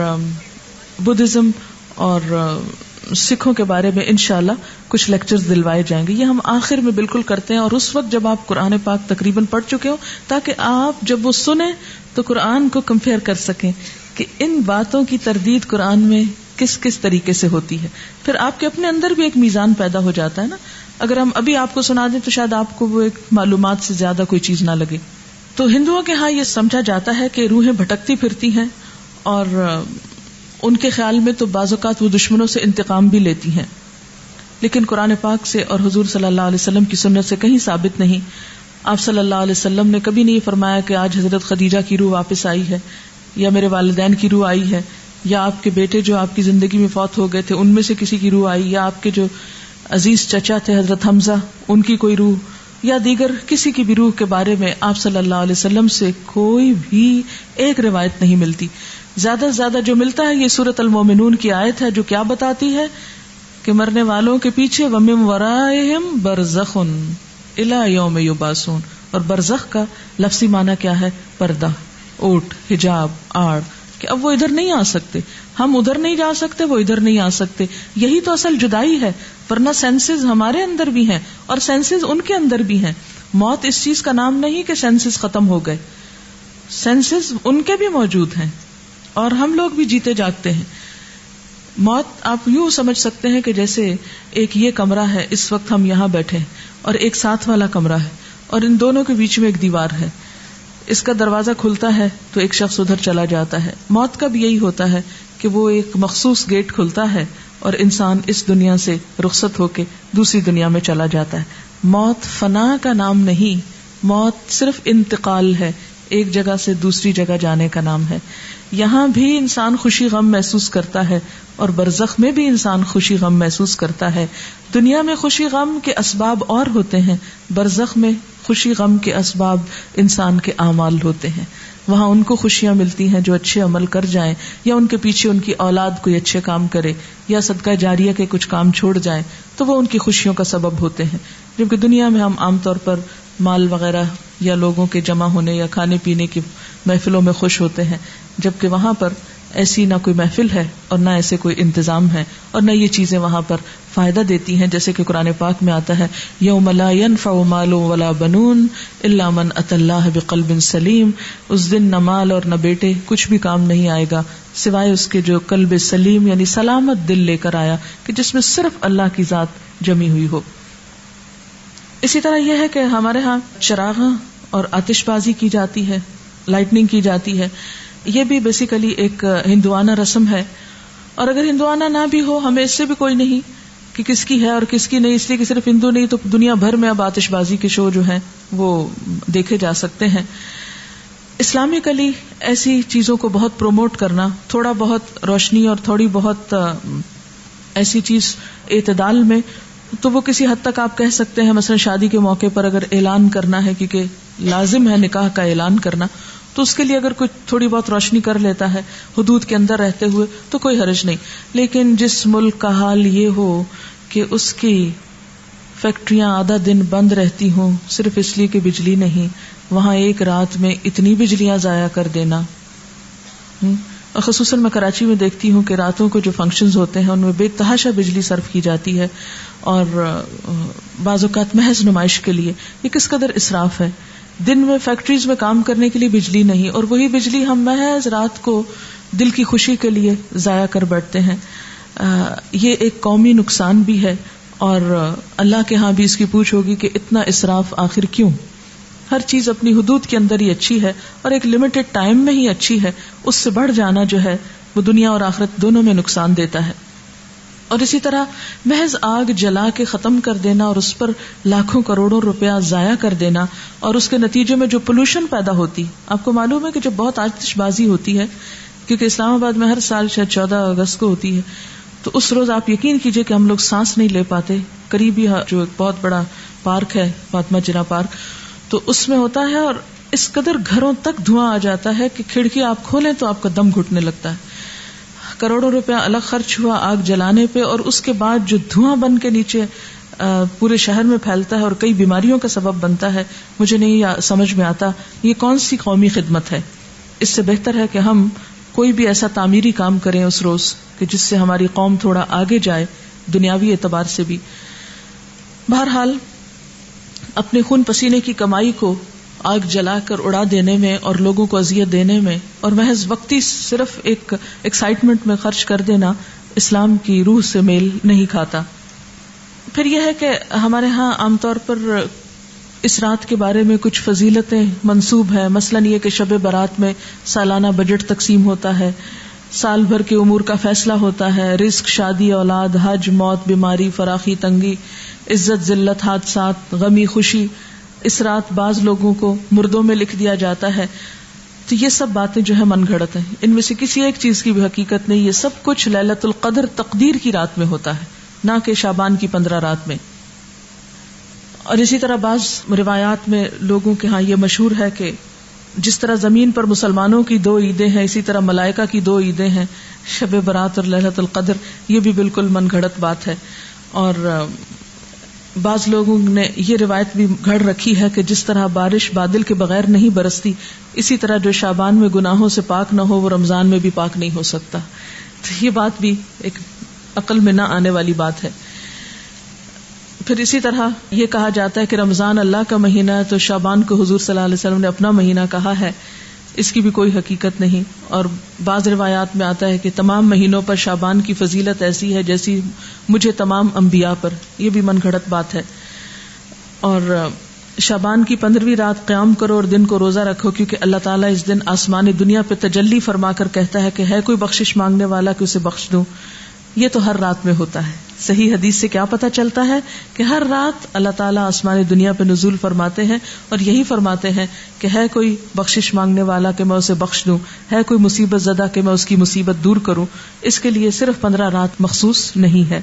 بدھزم اور سکھوں کے بارے میں انشاءاللہ کچھ لیکچرز دلوائے جائیں گے. یہ ہم آخر میں بالکل کرتے ہیں, اور اس وقت جب آپ قرآن پاک تقریباً پڑھ چکے ہو, تاکہ آپ جب وہ سنیں تو قرآن کو کمپیئر کر سکیں کہ ان باتوں کی تردید قرآن میں کس کس طریقے سے ہوتی ہے. پھر آپ کے اپنے اندر بھی ایک میزان پیدا ہو جاتا ہے نا. اگر ہم ابھی آپ کو سنا دیں تو شاید آپ کو وہ ایک معلومات سے زیادہ کوئی چیز نہ لگے. تو ہندوؤں کے ہاں یہ سمجھا جاتا ہے کہ روحیں بھٹکتی پھرتی ہیں اور ان کے خیال میں تو بعض اوقات وہ دشمنوں سے انتقام بھی لیتی ہیں، لیکن قرآن پاک سے اور حضور صلی اللہ علیہ وسلم کی سنت سے کہیں ثابت نہیں. آپ صلی اللہ علیہ وسلم نے کبھی نہیں فرمایا کہ آج حضرت خدیجہ کی روح واپس آئی ہے، یا میرے والدین کی روح آئی ہے، یا آپ کے بیٹے جو آپ کی زندگی میں فوت ہو گئے تھے ان میں سے کسی کی روح آئی، یا آپ کے جو عزیز چچا تھے حضرت حمزہ ان کی کوئی روح، یا دیگر کسی کی بھی روح کے بارے میں آپ صلی اللہ علیہ وسلم سے کوئی بھی ایک روایت نہیں ملتی. زیادہ سے زیادہ جو ملتا ہے یہ سورۃ المومنون کی آیت ہے جو کیا بتاتی ہے کہ مرنے والوں کے پیچھے وَمِن وَرَائِهِمْ بَرْزَخٌ إِلَى يَوْمِ يُبْعَثُونَ. اور برزخ کا لفظی معنی کیا ہے؟ پردہ، اوٹ، حجاب، آڑ، کہ اب وہ ادھر نہیں آ سکتے، ہم ادھر نہیں جا سکتے، وہ ادھر نہیں آ سکتے. یہی تو اصل جدائی ہے، ورنہ سینسز ہمارے اندر بھی ہیں اور سینسز ان کے اندر بھی ہیں. موت اس چیز کا نام نہیں کہ سینسز ختم ہو گئے، سینسز ان کے بھی موجود ہیں اور ہم لوگ بھی جیتے جاگتے ہیں. موت آپ یوں سمجھ سکتے ہیں کہ جیسے ایک یہ کمرہ ہے، اس وقت ہم یہاں بیٹھے اور ایک ساتھ والا کمرہ ہے اور ان دونوں کے بیچ میں ایک دیوار ہے. اس کا دروازہ کھلتا ہے تو ایک شخص ادھر چلا جاتا ہے. موت کا بھی یہی ہوتا ہے کہ وہ ایک مخصوص گیٹ کھلتا ہے اور انسان اس دنیا سے رخصت ہو کے دوسری دنیا میں چلا جاتا ہے. موت فنا کا نام نہیں، موت صرف انتقال ہے، ایک جگہ سے دوسری جگہ جانے کا نام ہے. یہاں بھی انسان خوشی غم محسوس کرتا ہے اور برزخ میں بھی انسان خوشی غم محسوس کرتا ہے. دنیا میں خوشی غم کے اسباب اور ہوتے ہیں، برزخ میں خوشی غم کے اسباب انسان کے اعمال ہوتے ہیں. وہاں ان کو خوشیاں ملتی ہیں جو اچھے عمل کر جائیں، یا ان کے پیچھے ان کی اولاد کوئی اچھے کام کرے، یا صدقہ جاریہ کے کچھ کام چھوڑ جائیں تو وہ ان کی خوشیوں کا سبب ہوتے ہیں. جبکہ دنیا میں ہم عام طور پر مال وغیرہ یا لوگوں کے جمع ہونے یا کھانے پینے کی محفلوں میں خوش ہوتے ہیں، جبکہ وہاں پر ایسی نہ کوئی محفل ہے اور نہ ایسے کوئی انتظام ہے اور نہ یہ چیزیں وہاں پر فائدہ دیتی ہیں. جیسے کہ قرآن پاک میں آتا ہے یوم لا ينفع مال ولا بنون الا من اتى الله بقلب سلیم. اس دن نہ مال اور نہ بیٹے کچھ بھی کام نہیں آئے گا سوائے اس کے جو قلب سلیم یعنی سلامت دل لے کر آیا کہ جس میں صرف اللہ کی ذات جمی ہوئی ہو. اسی طرح یہ ہے کہ ہمارے ہاں چراغاں اور آتش بازی کی جاتی ہے، لائٹننگ کی جاتی ہے. یہ بھی بیسیکلی ایک ہندوانہ رسم ہے، اور اگر ہندوانہ نہ بھی ہو ہمیں اس سے بھی کوئی نہیں کہ کس کی ہے اور کس کی نہیں، اس لیے کہ صرف ہندو نہیں تو دنیا بھر میں اب آتش بازی کے شو جو ہیں وہ دیکھے جا سکتے ہیں. اسلامکلی ایسی چیزوں کو بہت پروموٹ کرنا، تھوڑا بہت روشنی اور تھوڑی بہت ایسی چیز اعتدال میں، تو وہ کسی حد تک آپ کہہ سکتے ہیں مثلا شادی کے موقع پر اگر اعلان کرنا ہے، کیونکہ لازم ہے نکاح کا اعلان کرنا، تو اس کے لیے اگر کوئی تھوڑی بہت روشنی کر لیتا ہے حدود کے اندر رہتے ہوئے تو کوئی حرج نہیں. لیکن جس ملک کا حال یہ ہو کہ اس کی فیکٹریاں آدھا دن بند رہتی ہوں صرف اس لیے کہ بجلی نہیں، وہاں ایک رات میں اتنی بجلیاں ضائع کر دینا. اور خصوصاً میں کراچی میں دیکھتی ہوں کہ راتوں کو جو فنکشنز ہوتے ہیں ان میں بے تحاشا بجلی صرف کی جاتی ہے، اور بعض اوقات محض نمائش کے لیے. یہ کس قدر اسراف ہے. دن میں فیکٹریز میں کام کرنے کے لیے بجلی نہیں، اور وہی بجلی ہم محض رات کو دل کی خوشی کے لیے ضائع کر بیٹھتے ہیں. یہ ایک قومی نقصان بھی ہے، اور اللہ کے ہاں بھی اس کی پوچھ ہوگی کہ اتنا اسراف آخر کیوں. ہر چیز اپنی حدود کے اندر ہی اچھی ہے اور ایک لمیٹڈ ٹائم میں ہی اچھی ہے. اس سے بڑھ جانا جو ہے وہ دنیا اور آخرت دونوں میں نقصان دیتا ہے. اور اسی طرح محض آگ جلا کے ختم کر دینا اور اس پر لاکھوں کروڑوں روپیہ ضائع کر دینا، اور اس کے نتیجے میں جو پولوشن پیدا ہوتی. آپ کو معلوم ہے کہ جب بہت آتش بازی ہوتی ہے، کیونکہ اسلام آباد میں ہر سال شاید 14 اگست کو ہوتی ہے، تو اس روز آپ یقین کیجئے کہ ہم لوگ سانس نہیں لے پاتے. قریبی جو ایک بہت بڑا پارک ہے فاطمہ جناح پارک، تو اس میں ہوتا ہے اور اس قدر گھروں تک دھواں آ جاتا ہے کہ کھڑکی آپ کھولیں تو آپ کا دم گھٹنے لگتا ہے. کروڑوں روپیہ الگ خرچ ہوا آگ جلانے پہ، اور اس کے بعد جو دھواں بن کے نیچے پورے شہر میں پھیلتا ہے اور کئی بیماریوں کا سبب بنتا ہے. مجھے نہیں سمجھ میں آتا یہ کون سی قومی خدمت ہے. اس سے بہتر ہے کہ ہم کوئی بھی ایسا تعمیری کام کریں اس روز کہ جس سے ہماری قوم تھوڑا آگے جائے دنیاوی اعتبار سے بھی. بہرحال اپنے خون پسینے کی کمائی کو آگ جلا کر اڑا دینے میں اور لوگوں کو اذیت دینے میں اور محض وقتی صرف ایک ایکسائٹمنٹ میں خرچ کر دینا اسلام کی روح سے میل نہیں کھاتا. پھر یہ ہے کہ ہمارے ہاں عام طور پر اس رات کے بارے میں کچھ فضیلتیں منسوب ہیں. مثلاً یہ کہ شب برات میں سالانہ بجٹ تقسیم ہوتا ہے، سال بھر کے امور کا فیصلہ ہوتا ہے، رزق، شادی، اولاد، حج، موت، بیماری، فراخی، تنگی، عزت، ذلت، حادثات، غمی، خوشی. اس رات بعض لوگوں کو مردوں میں لکھ دیا جاتا ہے. تو یہ سب باتیں جو ہے من گھڑت ہیں، ان میں سے کسی ایک چیز کی بھی حقیقت نہیں. یہ سب کچھ لیلۃ القدر تقدیر کی رات میں ہوتا ہے، نہ کہ شعبان کی 15 رات میں. اور اسی طرح بعض روایات میں لوگوں کے ہاں یہ مشہور ہے کہ جس طرح زمین پر مسلمانوں کی 2 عیدیں ہیں، اسی طرح ملائکہ کی 2 عیدیں ہیں، شب برات اور لیلۃ القدر. یہ بھی بالکل من گھڑت بات ہے. اور بعض لوگوں نے یہ روایت بھی گھڑ رکھی ہے کہ جس طرح بارش بادل کے بغیر نہیں برستی، اسی طرح جو شعبان میں گناہوں سے پاک نہ ہو وہ رمضان میں بھی پاک نہیں ہو سکتا. تو یہ بات بھی ایک عقل میں نہ آنے والی بات ہے. پھر اسی طرح یہ کہا جاتا ہے کہ رمضان اللہ کا مہینہ ہے، تو شعبان کو حضور صلی اللہ علیہ وسلم نے اپنا مہینہ کہا ہے. اس کی بھی کوئی حقیقت نہیں. اور بعض روایات میں آتا ہے کہ تمام مہینوں پر شعبان کی فضیلت ایسی ہے جیسی مجھے تمام انبیاء پر. یہ بھی من گھڑت بات ہے. اور شعبان کی 15ویں رات قیام کرو اور دن کو روزہ رکھو، کیونکہ اللہ تعالیٰ اس دن آسمان دنیا پہ تجلی فرما کر کہتا ہے کہ ہے کوئی بخشش مانگنے والا کہ اسے بخش دوں. یہ تو ہر رات میں ہوتا ہے. صحیح حدیث سے کیا پتہ چلتا ہے کہ ہر رات اللہ تعالیٰ آسمان دنیا پہ نزول فرماتے ہیں اور یہی فرماتے ہیں کہ ہے کوئی بخشش مانگنے والا کہ میں اسے بخش دوں، ہے کوئی مصیبت زدہ کہ میں اس کی مصیبت دور کروں. اس کے لیے صرف 15 رات مخصوص نہیں ہے.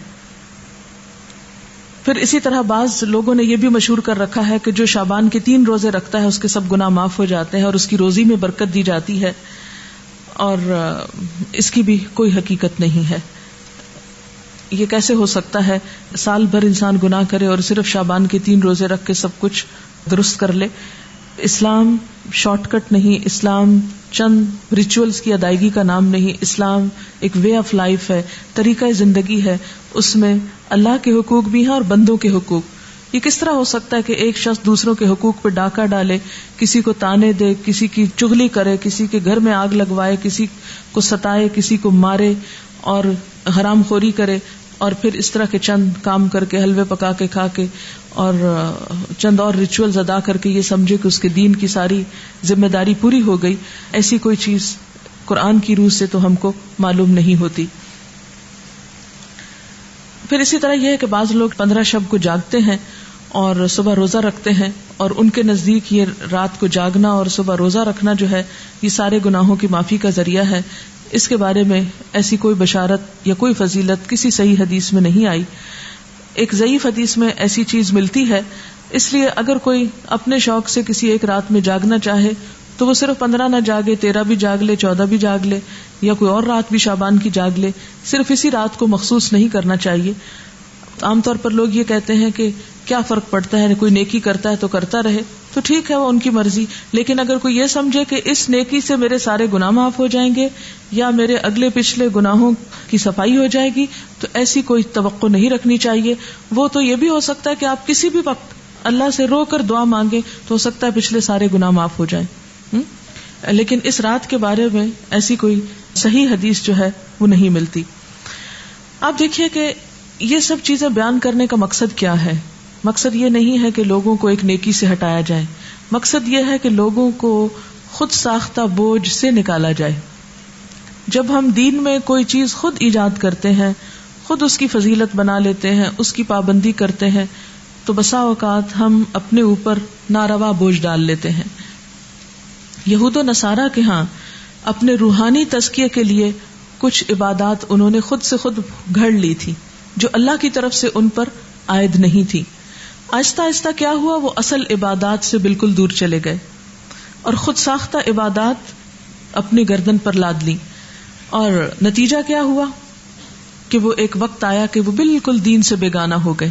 پھر اسی طرح بعض لوگوں نے یہ بھی مشہور کر رکھا ہے کہ جو شعبان کے 3 روزے رکھتا ہے اس کے سب گناہ معاف ہو جاتے ہیں اور اس کی روزی میں برکت دی جاتی ہے. اور اس کی بھی کوئی حقیقت نہیں ہے. یہ کیسے ہو سکتا ہے سال بھر انسان گناہ کرے اور صرف شعبان کے 3 روزے رکھ کے سب کچھ درست کر لے. اسلام شارٹ کٹ نہیں، اسلام چند ریچولز کی ادائیگی کا نام نہیں. اسلام ایک وے آف لائف ہے، طریقہ زندگی ہے. اس میں اللہ کے حقوق بھی ہیں اور بندوں کے حقوق. یہ کس طرح ہو سکتا ہے کہ ایک شخص دوسروں کے حقوق پہ ڈاکہ ڈالے، کسی کو تانے دے، کسی کی چغلی کرے، کسی کے گھر میں آگ لگوائے، کسی کو ستائے، کسی کو مارے اور حرام خوری کرے، اور پھر اس طرح کے چند کام کر کے، حلوے پکا کے کھا کے اور چند اور ریچولز ادا کر کے یہ سمجھے کہ اس کے دین کی ساری ذمہ داری پوری ہو گئی. ایسی کوئی چیز قرآن کی روح سے تو ہم کو معلوم نہیں ہوتی. پھر اسی طرح یہ ہے کہ بعض لوگ 15 شب کو جاگتے ہیں اور صبح روزہ رکھتے ہیں، اور ان کے نزدیک یہ رات کو جاگنا اور صبح روزہ رکھنا جو ہے یہ سارے گناہوں کی معافی کا ذریعہ ہے. اس کے بارے میں ایسی کوئی بشارت یا کوئی فضیلت کسی صحیح حدیث میں نہیں آئی. ایک ضعیف حدیث میں ایسی چیز ملتی ہے. اس لیے اگر کوئی اپنے شوق سے کسی ایک رات میں جاگنا چاہے تو وہ صرف 15 نہ جاگے، 13 بھی جاگ لے، 14 بھی جاگ لے، یا کوئی اور رات بھی شعبان کی جاگ لے. صرف اسی رات کو مخصوص نہیں کرنا چاہیے. عام طور پر لوگ یہ کہتے ہیں کہ کیا فرق پڑتا ہے، کوئی نیکی کرتا ہے تو کرتا رہے، تو ٹھیک ہے وہ ان کی مرضی. لیکن اگر کوئی یہ سمجھے کہ اس نیکی سے میرے سارے گناہ معاف ہو جائیں گے یا میرے اگلے پچھلے گناہوں کی صفائی ہو جائے گی، تو ایسی کوئی توقع نہیں رکھنی چاہیے. وہ تو یہ بھی ہو سکتا ہے کہ آپ کسی بھی وقت اللہ سے رو کر دعا مانگے تو ہو سکتا ہے پچھلے سارے گناہ معاف ہو جائیں. لیکن اس رات کے بارے میں ایسی کوئی صحیح حدیث جو ہے وہ نہیں ملتی. آپ دیکھیے کہ یہ سب چیزیں بیان کرنے کا مقصد کیا ہے. مقصد یہ نہیں ہے کہ لوگوں کو ایک نیکی سے ہٹایا جائے. مقصد یہ ہے کہ لوگوں کو خود ساختہ بوجھ سے نکالا جائے. جب ہم دین میں کوئی چیز خود ایجاد کرتے ہیں، خود اس کی فضیلت بنا لیتے ہیں، اس کی پابندی کرتے ہیں، تو بسا اوقات ہم اپنے اوپر ناروا بوجھ ڈال لیتے ہیں. یہود و نصارہ کے ہاں اپنے روحانی تزکیے کے لیے کچھ عبادات انہوں نے خود سے خود گھڑ لی تھی جو اللہ کی طرف سے ان پر عائد نہیں تھی. آہستہ آہستہ کیا ہوا، وہ اصل عبادات سے بالکل دور چلے گئے اور خود ساختہ عبادات اپنی گردن پر لاد لی. اور نتیجہ کیا ہوا کہ وہ ایک وقت آیا کہ وہ بالکل دین سے بیگانہ ہو گئے.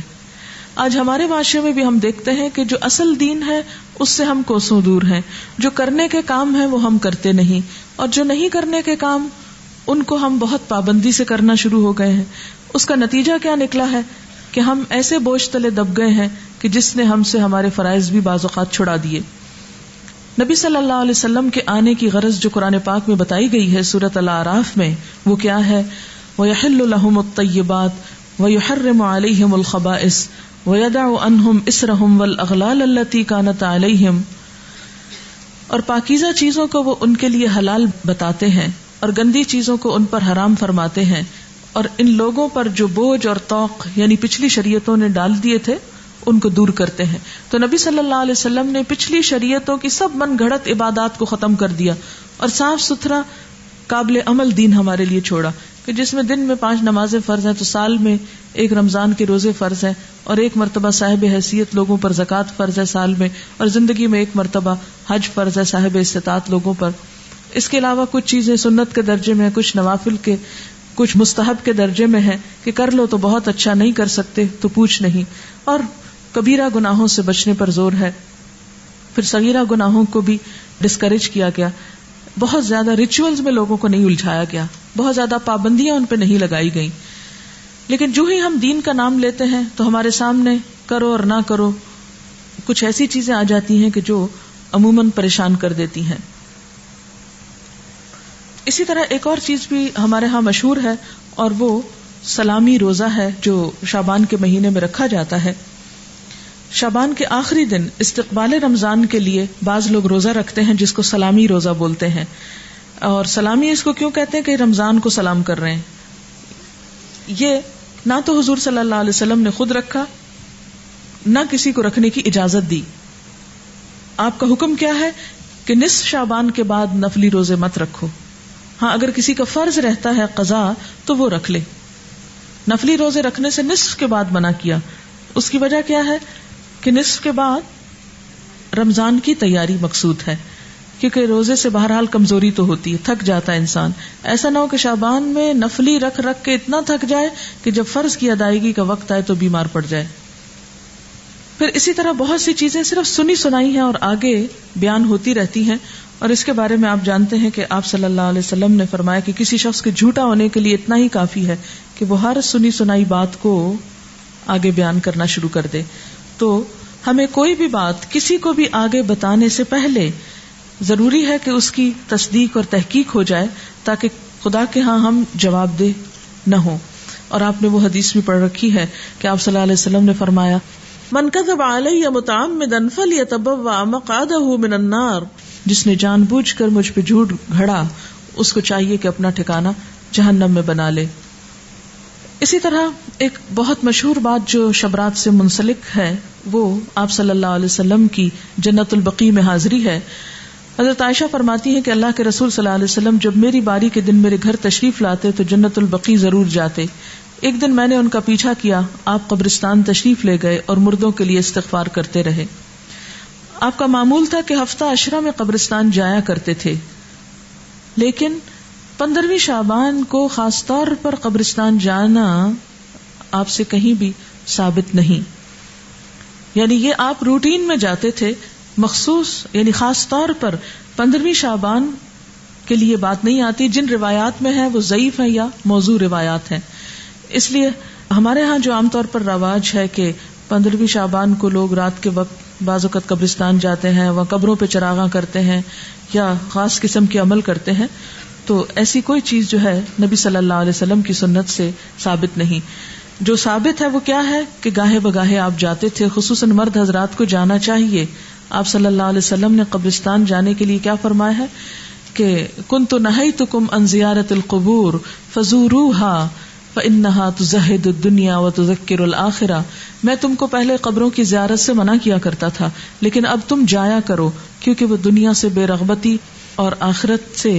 آج ہمارے معاشرے میں بھی ہم دیکھتے ہیں کہ جو اصل دین ہے اس سے ہم کوسوں دور ہیں. جو کرنے کے کام ہیں وہ ہم کرتے نہیں، اور جو نہیں کرنے کے کام ان کو ہم بہت پابندی سے کرنا شروع ہو گئے ہیں. اس کا نتیجہ کیا نکلا ہے کہ ہم ایسے بوجھ تلے دب گئے ہیں کہ جس نے ہم سے ہمارے فرائض بھی بعض اوقات چھڑا دیے. نبی صلی اللہ علیہ وسلم کے آنے کی غرض جو قرآن پاک میں بتائی گئی ہے سورۃ الاعراف میں، وہ کیا ہے؟ وَيَحِلُّ لَهُمُ الطَّيِّبَاتُ وَيُحَرِّمُ عَلَيْهِمُ الْخَبَائِثَ وَيَدَعُ عَنْهُمْ إِصْرَهُمْ وَالْأَغْلَالَ الَّتِي كَانَتْ عَلَيْهِمْ. اور پاکیزہ چیزوں کو وہ ان کے لیے حلال بتاتے ہیں اور گندی چیزوں کو ان پر حرام فرماتے ہیں، اور ان لوگوں پر جو بوجھ اور طوق یعنی پچھلی شریعتوں نے ڈال دیے تھے ان کو دور کرتے ہیں. تو نبی صلی اللہ علیہ وسلم نے پچھلی شریعتوں کی سب من گھڑت عبادات کو ختم کر دیا اور صاف ستھرا قابل عمل دین ہمارے لیے چھوڑا کہ جس میں دن میں 5 نمازیں فرض ہیں، تو سال میں 1 رمضان کے روزے فرض ہیں، اور 1 مرتبہ صاحب حیثیت لوگوں پر زکوٰۃ فرض ہے سال میں، اور زندگی میں 1 مرتبہ حج فرض ہے صاحب استطاعت لوگوں پر. اس کے علاوہ کچھ چیزیں سنت کے درجے میں، کچھ نوافل کے، کچھ مستحب کے درجے میں ہے کہ کر لو تو بہت اچھا، نہیں کر سکتے تو پوچھ نہیں. اور کبیرہ گناہوں سے بچنے پر زور ہے. پھر صغیرہ گناہوں کو بھی ڈسکریج کیا گیا. بہت زیادہ ریچولز میں لوگوں کو نہیں الجھایا گیا، بہت زیادہ پابندیاں ان پہ نہیں لگائی گئیں. لیکن جو ہی ہم دین کا نام لیتے ہیں تو ہمارے سامنے کرو اور نہ کرو کچھ ایسی چیزیں آ جاتی ہیں کہ جو عموماً پریشان کر دیتی ہیں. اسی طرح ایک اور چیز بھی ہمارے ہاں مشہور ہے، اور وہ سلامی روزہ ہے جو شعبان کے مہینے میں رکھا جاتا ہے. شعبان کے آخری دن استقبال رمضان کے لیے بعض لوگ روزہ رکھتے ہیں جس کو سلامی روزہ بولتے ہیں. اور سلامی اس کو کیوں کہتے ہیں کہ رمضان کو سلام کر رہے ہیں. یہ نہ تو حضور صلی اللہ علیہ وسلم نے خود رکھا، نہ کسی کو رکھنے کی اجازت دی. آپ کا حکم کیا ہے کہ نصف شعبان کے بعد نفلی روزے مت رکھو. ہاں اگر کسی کا فرض رہتا ہے قضا تو وہ رکھ لے. نفلی روزے رکھنے سے نصف کے بعد منع کیا. اس کی وجہ کیا ہے کہ نصف کے بعد رمضان کی تیاری مقصود ہے، کیونکہ روزے سے بہرحال کمزوری تو ہوتی ہے، تھک جاتا ہے انسان. ایسا نہ ہو کہ شعبان میں نفلی رکھ کے اتنا تھک جائے کہ جب فرض کی ادائیگی کا وقت آئے تو بیمار پڑ جائے. پھر اسی طرح بہت سی چیزیں صرف سنی سنائی ہیں اور آگے بیان ہوتی رہتی ہیں. اور اس کے بارے میں آپ جانتے ہیں کہ آپ صلی اللہ علیہ وسلم نے فرمایا کہ کسی شخص کے جھوٹا ہونے کے لیے اتنا ہی کافی ہے کہ وہ ہر سنی سنائی بات کو آگے بیان کرنا شروع کر دے. تو ہمیں کوئی بھی بات کسی کو بھی آگے بتانے سے پہلے ضروری ہے کہ اس کی تصدیق اور تحقیق ہو جائے تاکہ خدا کے ہاں ہم جواب دہ نہ ہوں. اور آپ نے وہ حدیث بھی پڑھ رکھی ہے کہ آپ صلی اللہ علیہ وسلم نے فرمایا من کذب علی متعمدا فلیتبوأ مقعدہ من النار، جس نے جان بوجھ کر مجھ پہ جھوٹ گھڑا اس کو چاہیے کہ اپنا ٹھکانہ جہنم میں بنا لے. اسی طرح ایک بہت مشہور بات جو شبرات سے منسلک ہے وہ آپ صلی اللہ علیہ وسلم کی جنت البقیع میں حاضری ہے. حضرت عائشہ فرماتی ہیں کہ اللہ کے رسول صلی اللہ علیہ وسلم جب میری باری کے دن میرے گھر تشریف لاتے تو جنت البقیع ضرور جاتے. ایک دن میں نے ان کا پیچھا کیا، آپ قبرستان تشریف لے گئے اور مردوں کے لیے استغفار کرتے رہے. آپ کا معمول تھا کہ ہفتہ عشرہ میں قبرستان جایا کرتے تھے، لیکن 15ویں شعبان کو خاص طور پر قبرستان جانا آپ سے کہیں بھی ثابت نہیں. یعنی یہ آپ روٹین میں جاتے تھے، مخصوص یعنی خاص طور پر 15ویں شعبان کے لیے بات نہیں آتی. جن روایات میں ہے وہ ضعیف ہیں یا موضوع روایات ہیں. اس لیے ہمارے ہاں جو عام طور پر رواج ہے کہ 15ویں شعبان کو لوگ رات کے وقت بعض اوقات قبرستان جاتے ہیں، وہاں قبروں پہ چراغاں کرتے ہیں یا خاص قسم کے عمل کرتے ہیں، تو ایسی کوئی چیز جو ہے نبی صلی اللہ علیہ وسلم کی سنت سے ثابت نہیں. جو ثابت ہے وہ کیا ہے کہ گاہے بگاہے آپ جاتے تھے، خصوصاً مرد حضرات کو جانا چاہیے. آپ صلی اللہ علیہ وسلم نے قبرستان جانے کے لیے کیا فرمایا ہے کہ کنت نہیتکم عن زیارت القبور فزوروها فإنها تزہد الدنیا وتذکر الآخرہ. میں تم کو پہلے قبروں کی زیارت سے منع کیا کرتا تھا، لیکن اب تم جایا کرو کیونکہ وہ دنیا سے بے رغبتی اور آخرت سے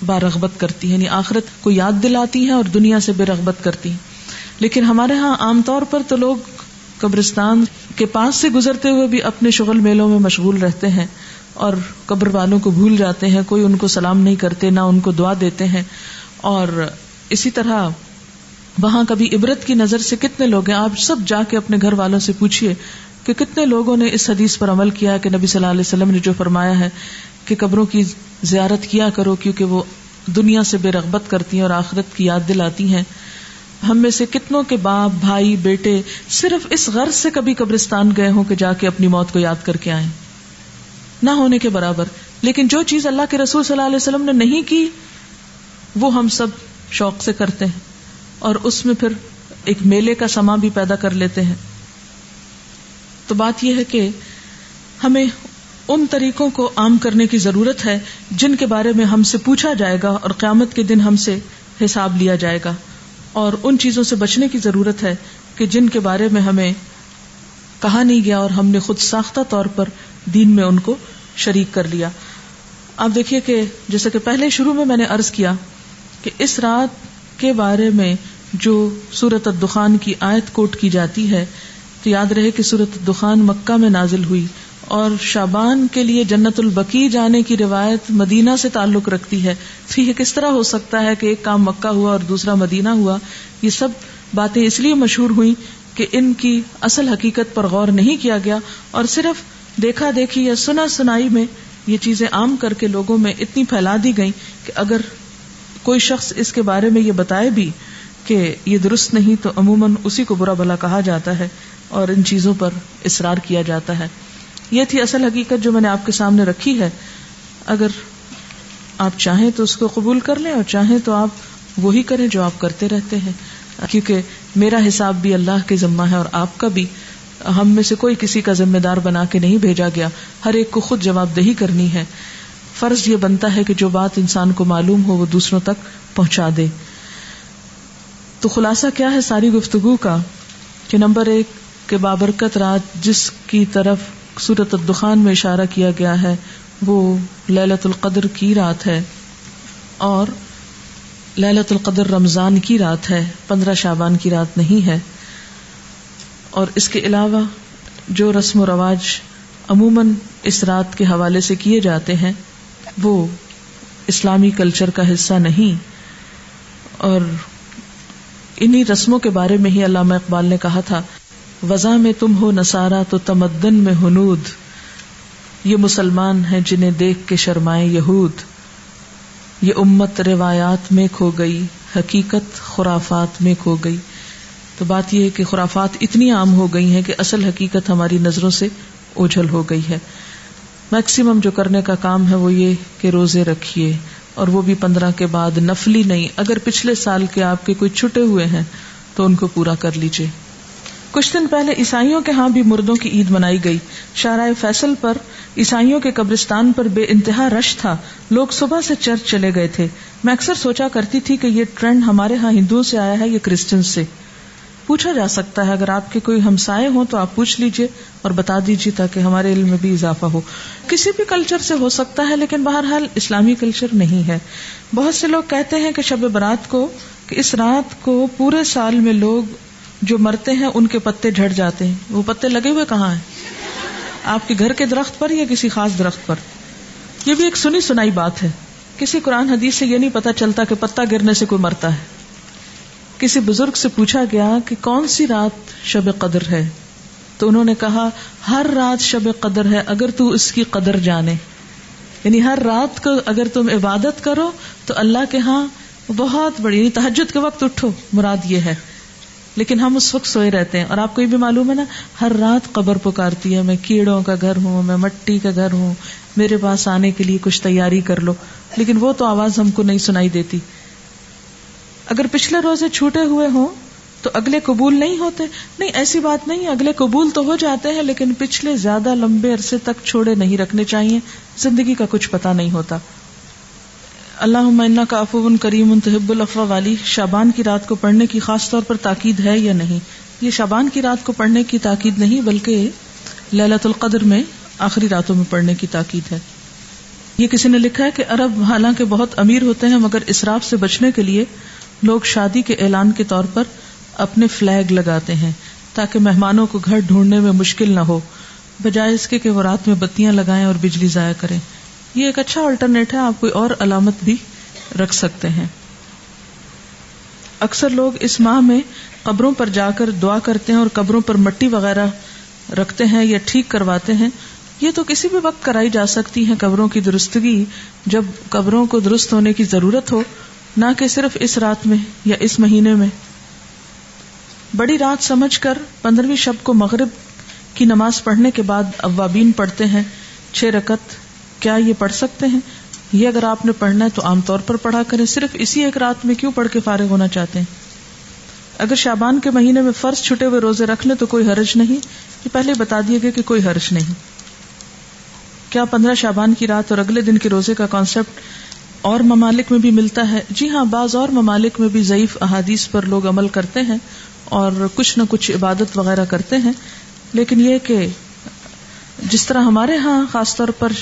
بارغبت کرتی ہے، یعنی آخرت کو یاد دلاتی ہے اور دنیا سے بے رغبت کرتی ہے. لیکن ہمارے ہاں عام طور پر تو لوگ قبرستان کے پاس سے گزرتے ہوئے بھی اپنے شغل میلوں میں مشغول رہتے ہیں اور قبر والوں کو بھول جاتے ہیں. کوئی ان کو سلام نہیں کرتے، نہ ان کو دعا دیتے ہیں. اور اسی طرح وہاں کبھی عبرت کی نظر سے کتنے لوگ ہیں. آپ سب جا کے اپنے گھر والوں سے پوچھئے کہ کتنے لوگوں نے اس حدیث پر عمل کیا کہ نبی صلی اللہ علیہ وسلم نے جو فرمایا ہے کہ قبروں کی زیارت کیا کرو کیونکہ وہ دنیا سے بے رغبت کرتی ہیں اور آخرت کی یاد دلاتی ہیں. ہم میں سے کتنوں کے باپ، بھائی، بیٹے صرف اس غرض سے کبھی قبرستان گئے ہوں کہ جا کے اپنی موت کو یاد کر کے آئیں؟ نہ ہونے کے برابر. لیکن جو چیز اللہ کے رسول صلی اللہ علیہ وسلم نے نہیں کی وہ ہم سب شوق سے کرتے ہیں اور اس میں پھر ایک میلے کا سما بھی پیدا کر لیتے ہیں. تو بات یہ ہے کہ ہمیں ان طریقوں کو عام کرنے کی ضرورت ہے جن کے بارے میں ہم سے پوچھا جائے گا اور قیامت کے دن ہم سے حساب لیا جائے گا، اور ان چیزوں سے بچنے کی ضرورت ہے کہ جن کے بارے میں ہمیں کہا نہیں گیا اور ہم نے خود ساختہ طور پر دین میں ان کو شریک کر لیا۔ آپ دیکھیے کہ جیسے کہ پہلے شروع میں نے عرض کیا کہ اس رات کے بارے میں جو سورۃ الدخان کی آیت کوٹ کی جاتی ہے، تو یاد رہے کہ سورۃ الدخان مکہ میں نازل ہوئی، اور شعبان کے لیے جنت البقیع جانے کی روایت مدینہ سے تعلق رکھتی ہے۔ تو یہ کس طرح ہو سکتا ہے کہ ایک کام مکہ ہوا اور دوسرا مدینہ ہوا؟ یہ سب باتیں اس لیے مشہور ہوئی کہ ان کی اصل حقیقت پر غور نہیں کیا گیا، اور صرف دیکھا دیکھی یا سنا سنائی میں یہ چیزیں عام کر کے لوگوں میں اتنی پھیلا دی گئیں کہ اگر کوئی شخص اس کے بارے میں یہ بتائے بھی کہ یہ درست نہیں تو عموماً اسی کو برا بھلا کہا جاتا ہے اور ان چیزوں پر اصرار کیا جاتا ہے۔ یہ تھی اصل حقیقت جو میں نے آپ کے سامنے رکھی ہے۔ اگر آپ چاہیں تو اس کو قبول کر لیں، اور چاہیں تو آپ وہی کریں جو آپ کرتے رہتے ہیں، کیونکہ میرا حساب بھی اللہ کے ذمہ ہے اور آپ کا بھی۔ ہم میں سے کوئی کسی کا ذمہ دار بنا کے نہیں بھیجا گیا، ہر ایک کو خود جواب دہی کرنی ہے۔ فرض یہ بنتا ہے کہ جو بات انسان کو معلوم ہو وہ دوسروں تک پہنچا دے۔ تو خلاصہ کیا ہے ساری گفتگو کا کہ نمبر 1 کہ بابرکت رات جس کی طرف سورۃ الدخان میں اشارہ کیا گیا ہے وہ لیلۃ القدر کی رات ہے، اور لیلۃ القدر رمضان کی رات ہے، 15 شعبان کی رات نہیں ہے۔ اور اس کے علاوہ جو رسم و رواج عموماً اس رات کے حوالے سے کیے جاتے ہیں وہ اسلامی کلچر کا حصہ نہیں، اور انہی رسموں کے بارے میں ہی علامہ اقبال نے کہا تھا، وضع میں تم ہو نصارہ تو تمدن میں ہنود، یہ مسلمان ہیں جنہیں دیکھ کے شرمائے یہود، یہ امت روایات میں کھو گئی، حقیقت خرافات میں کھو گئی۔ تو بات یہ ہے کہ خرافات اتنی عام ہو گئی ہیں کہ اصل حقیقت ہماری نظروں سے اوجھل ہو گئی ہے۔ میکسیمم جو کرنے کا کام ہے وہ یہ کہ روزے رکھیے، اور وہ بھی 15 کے بعد نفلی نہیں، اگر پچھلے سال کے آپ کے کوئی چھٹے ہوئے ہیں تو ان کو پورا کر لیجئے۔ کچھ دن پہلے عیسائیوں کے ہاں بھی مردوں کی عید منائی گئی۔ شارع فیصل پر عیسائیوں کے قبرستان پر بے انتہا رش تھا، لوگ صبح سے چرچ چلے گئے تھے۔ میں اکثر سوچا کرتی تھی کہ یہ ٹرینڈ ہمارے ہاں ہندوؤں سے آیا ہے یا کرسچن سے؟ پوچھا جا سکتا ہے، اگر آپ کے کوئی ہمسائے ہوں تو آپ پوچھ لیجئے اور بتا دیجئے تاکہ ہمارے علم میں بھی اضافہ ہو۔ کسی بھی کلچر سے ہو سکتا ہے، لیکن بہرحال اسلامی کلچر نہیں ہے۔ بہت سے لوگ کہتے ہیں کہ شب برات کو، کہ اس رات کو پورے سال میں لوگ جو مرتے ہیں ان کے پتے جھڑ جاتے ہیں۔ وہ پتے لگے ہوئے کہاں ہیں؟ آپ کے گھر کے درخت پر یا کسی خاص درخت پر؟ یہ بھی ایک سنی سنائی بات ہے، کسی قرآن حدیث سے یہ نہیں پتا چلتا کہ پتا گرنے سے کوئی مرتا ہے۔ کسی بزرگ سے پوچھا گیا کہ کون سی رات شب قدر ہے، تو انہوں نے کہا ہر رات شب قدر ہے اگر تو اس کی قدر جانے، یعنی ہر رات کو اگر تم عبادت کرو تو اللہ کے ہاں بہت بڑی، یعنی تہجد کے وقت اٹھو، مراد یہ ہے۔ لیکن ہم اس وقت سوئے رہتے ہیں، اور آپ کو یہ بھی معلوم ہے نا، ہر رات قبر پکارتی ہے، میں کیڑوں کا گھر ہوں، میں مٹی کا گھر ہوں، میرے پاس آنے کے لیے کچھ تیاری کر لو، لیکن وہ تو آواز ہم کو نہیں سنائی دیتی۔ اگر پچھلے روزے چھوٹے ہوئے ہوں تو اگلے قبول نہیں ہوتے؟ نہیں، ایسی بات نہیں، اگلے قبول تو ہو جاتے ہیں، لیکن پچھلے زیادہ لمبے عرصے تک چھوڑے نہیں رکھنے چاہیے، زندگی کا کچھ پتہ نہیں ہوتا۔ اللہم انک عفو کریم تحب العفو والی شعبان کی رات کو پڑھنے کی خاص طور پر تاکید ہے یا نہیں؟ یہ شعبان کی رات کو پڑھنے کی تاکید نہیں، بلکہ لیلۃ القدر میں آخری راتوں میں پڑھنے کی تاکید ہے۔ یہ کسی نے لکھا ہے کہ عرب حالانکہ بہت امیر ہوتے ہیں، مگر اسراف سے بچنے کے لیے لوگ شادی کے اعلان کے طور پر اپنے فلیگ لگاتے ہیں تاکہ مہمانوں کو گھر ڈھونڈنے میں مشکل نہ ہو، بجائے اس کے کہ وہ رات میں بتیاں لگائیں اور بجلی ضائع کریں۔ یہ ایک اچھا آلٹرنیٹ ہے، آپ کوئی اور علامت بھی رکھ سکتے ہیں۔ اکثر لوگ اس ماہ میں قبروں پر جا کر دعا کرتے ہیں اور قبروں پر مٹی وغیرہ رکھتے ہیں یا ٹھیک کرواتے ہیں۔ یہ تو کسی بھی وقت کرائی جا سکتی ہے قبروں کی درستگی، جب قبروں کو درست ہونے کی ضرورت ہو، نہ کہ صرف اس رات میں یا اس مہینے میں۔ بڑی رات سمجھ کر 15ویں شب کو مغرب کی نماز پڑھنے کے بعد اوابین پڑھتے ہیں 6 رکعت، کیا یہ پڑھ سکتے ہیں؟ یہ اگر آپ نے پڑھنا ہے تو عام طور پر پڑھا کریں، صرف اسی ایک رات میں کیوں پڑھ کے فارغ ہونا چاہتے ہیں؟ اگر شعبان کے مہینے میں فرض چھٹے ہوئے روزے رکھ لیں تو کوئی حرج نہیں، یہ پہلے بتا دیا گیا کہ کوئی حرج نہیں۔ کیا 15 شعبان کی رات اور اگلے دن کے روزے کا کانسیپٹ اور ممالک میں بھی ملتا ہے؟ جی ہاں، بعض اور ممالک میں بھی ضعیف احادیث پر لوگ عمل کرتے ہیں اور کچھ نہ کچھ عبادت وغیرہ کرتے ہیں، لیکن یہ کہ جس طرح ہمارے ہاں خاص طور پر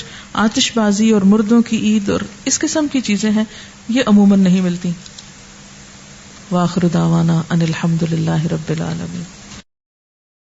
آتش بازی اور مردوں کی عید اور اس قسم کی چیزیں ہیں، یہ عموماً نہیں ملتی. وآخر دعوانا ان الحمد للہ رب العالمین.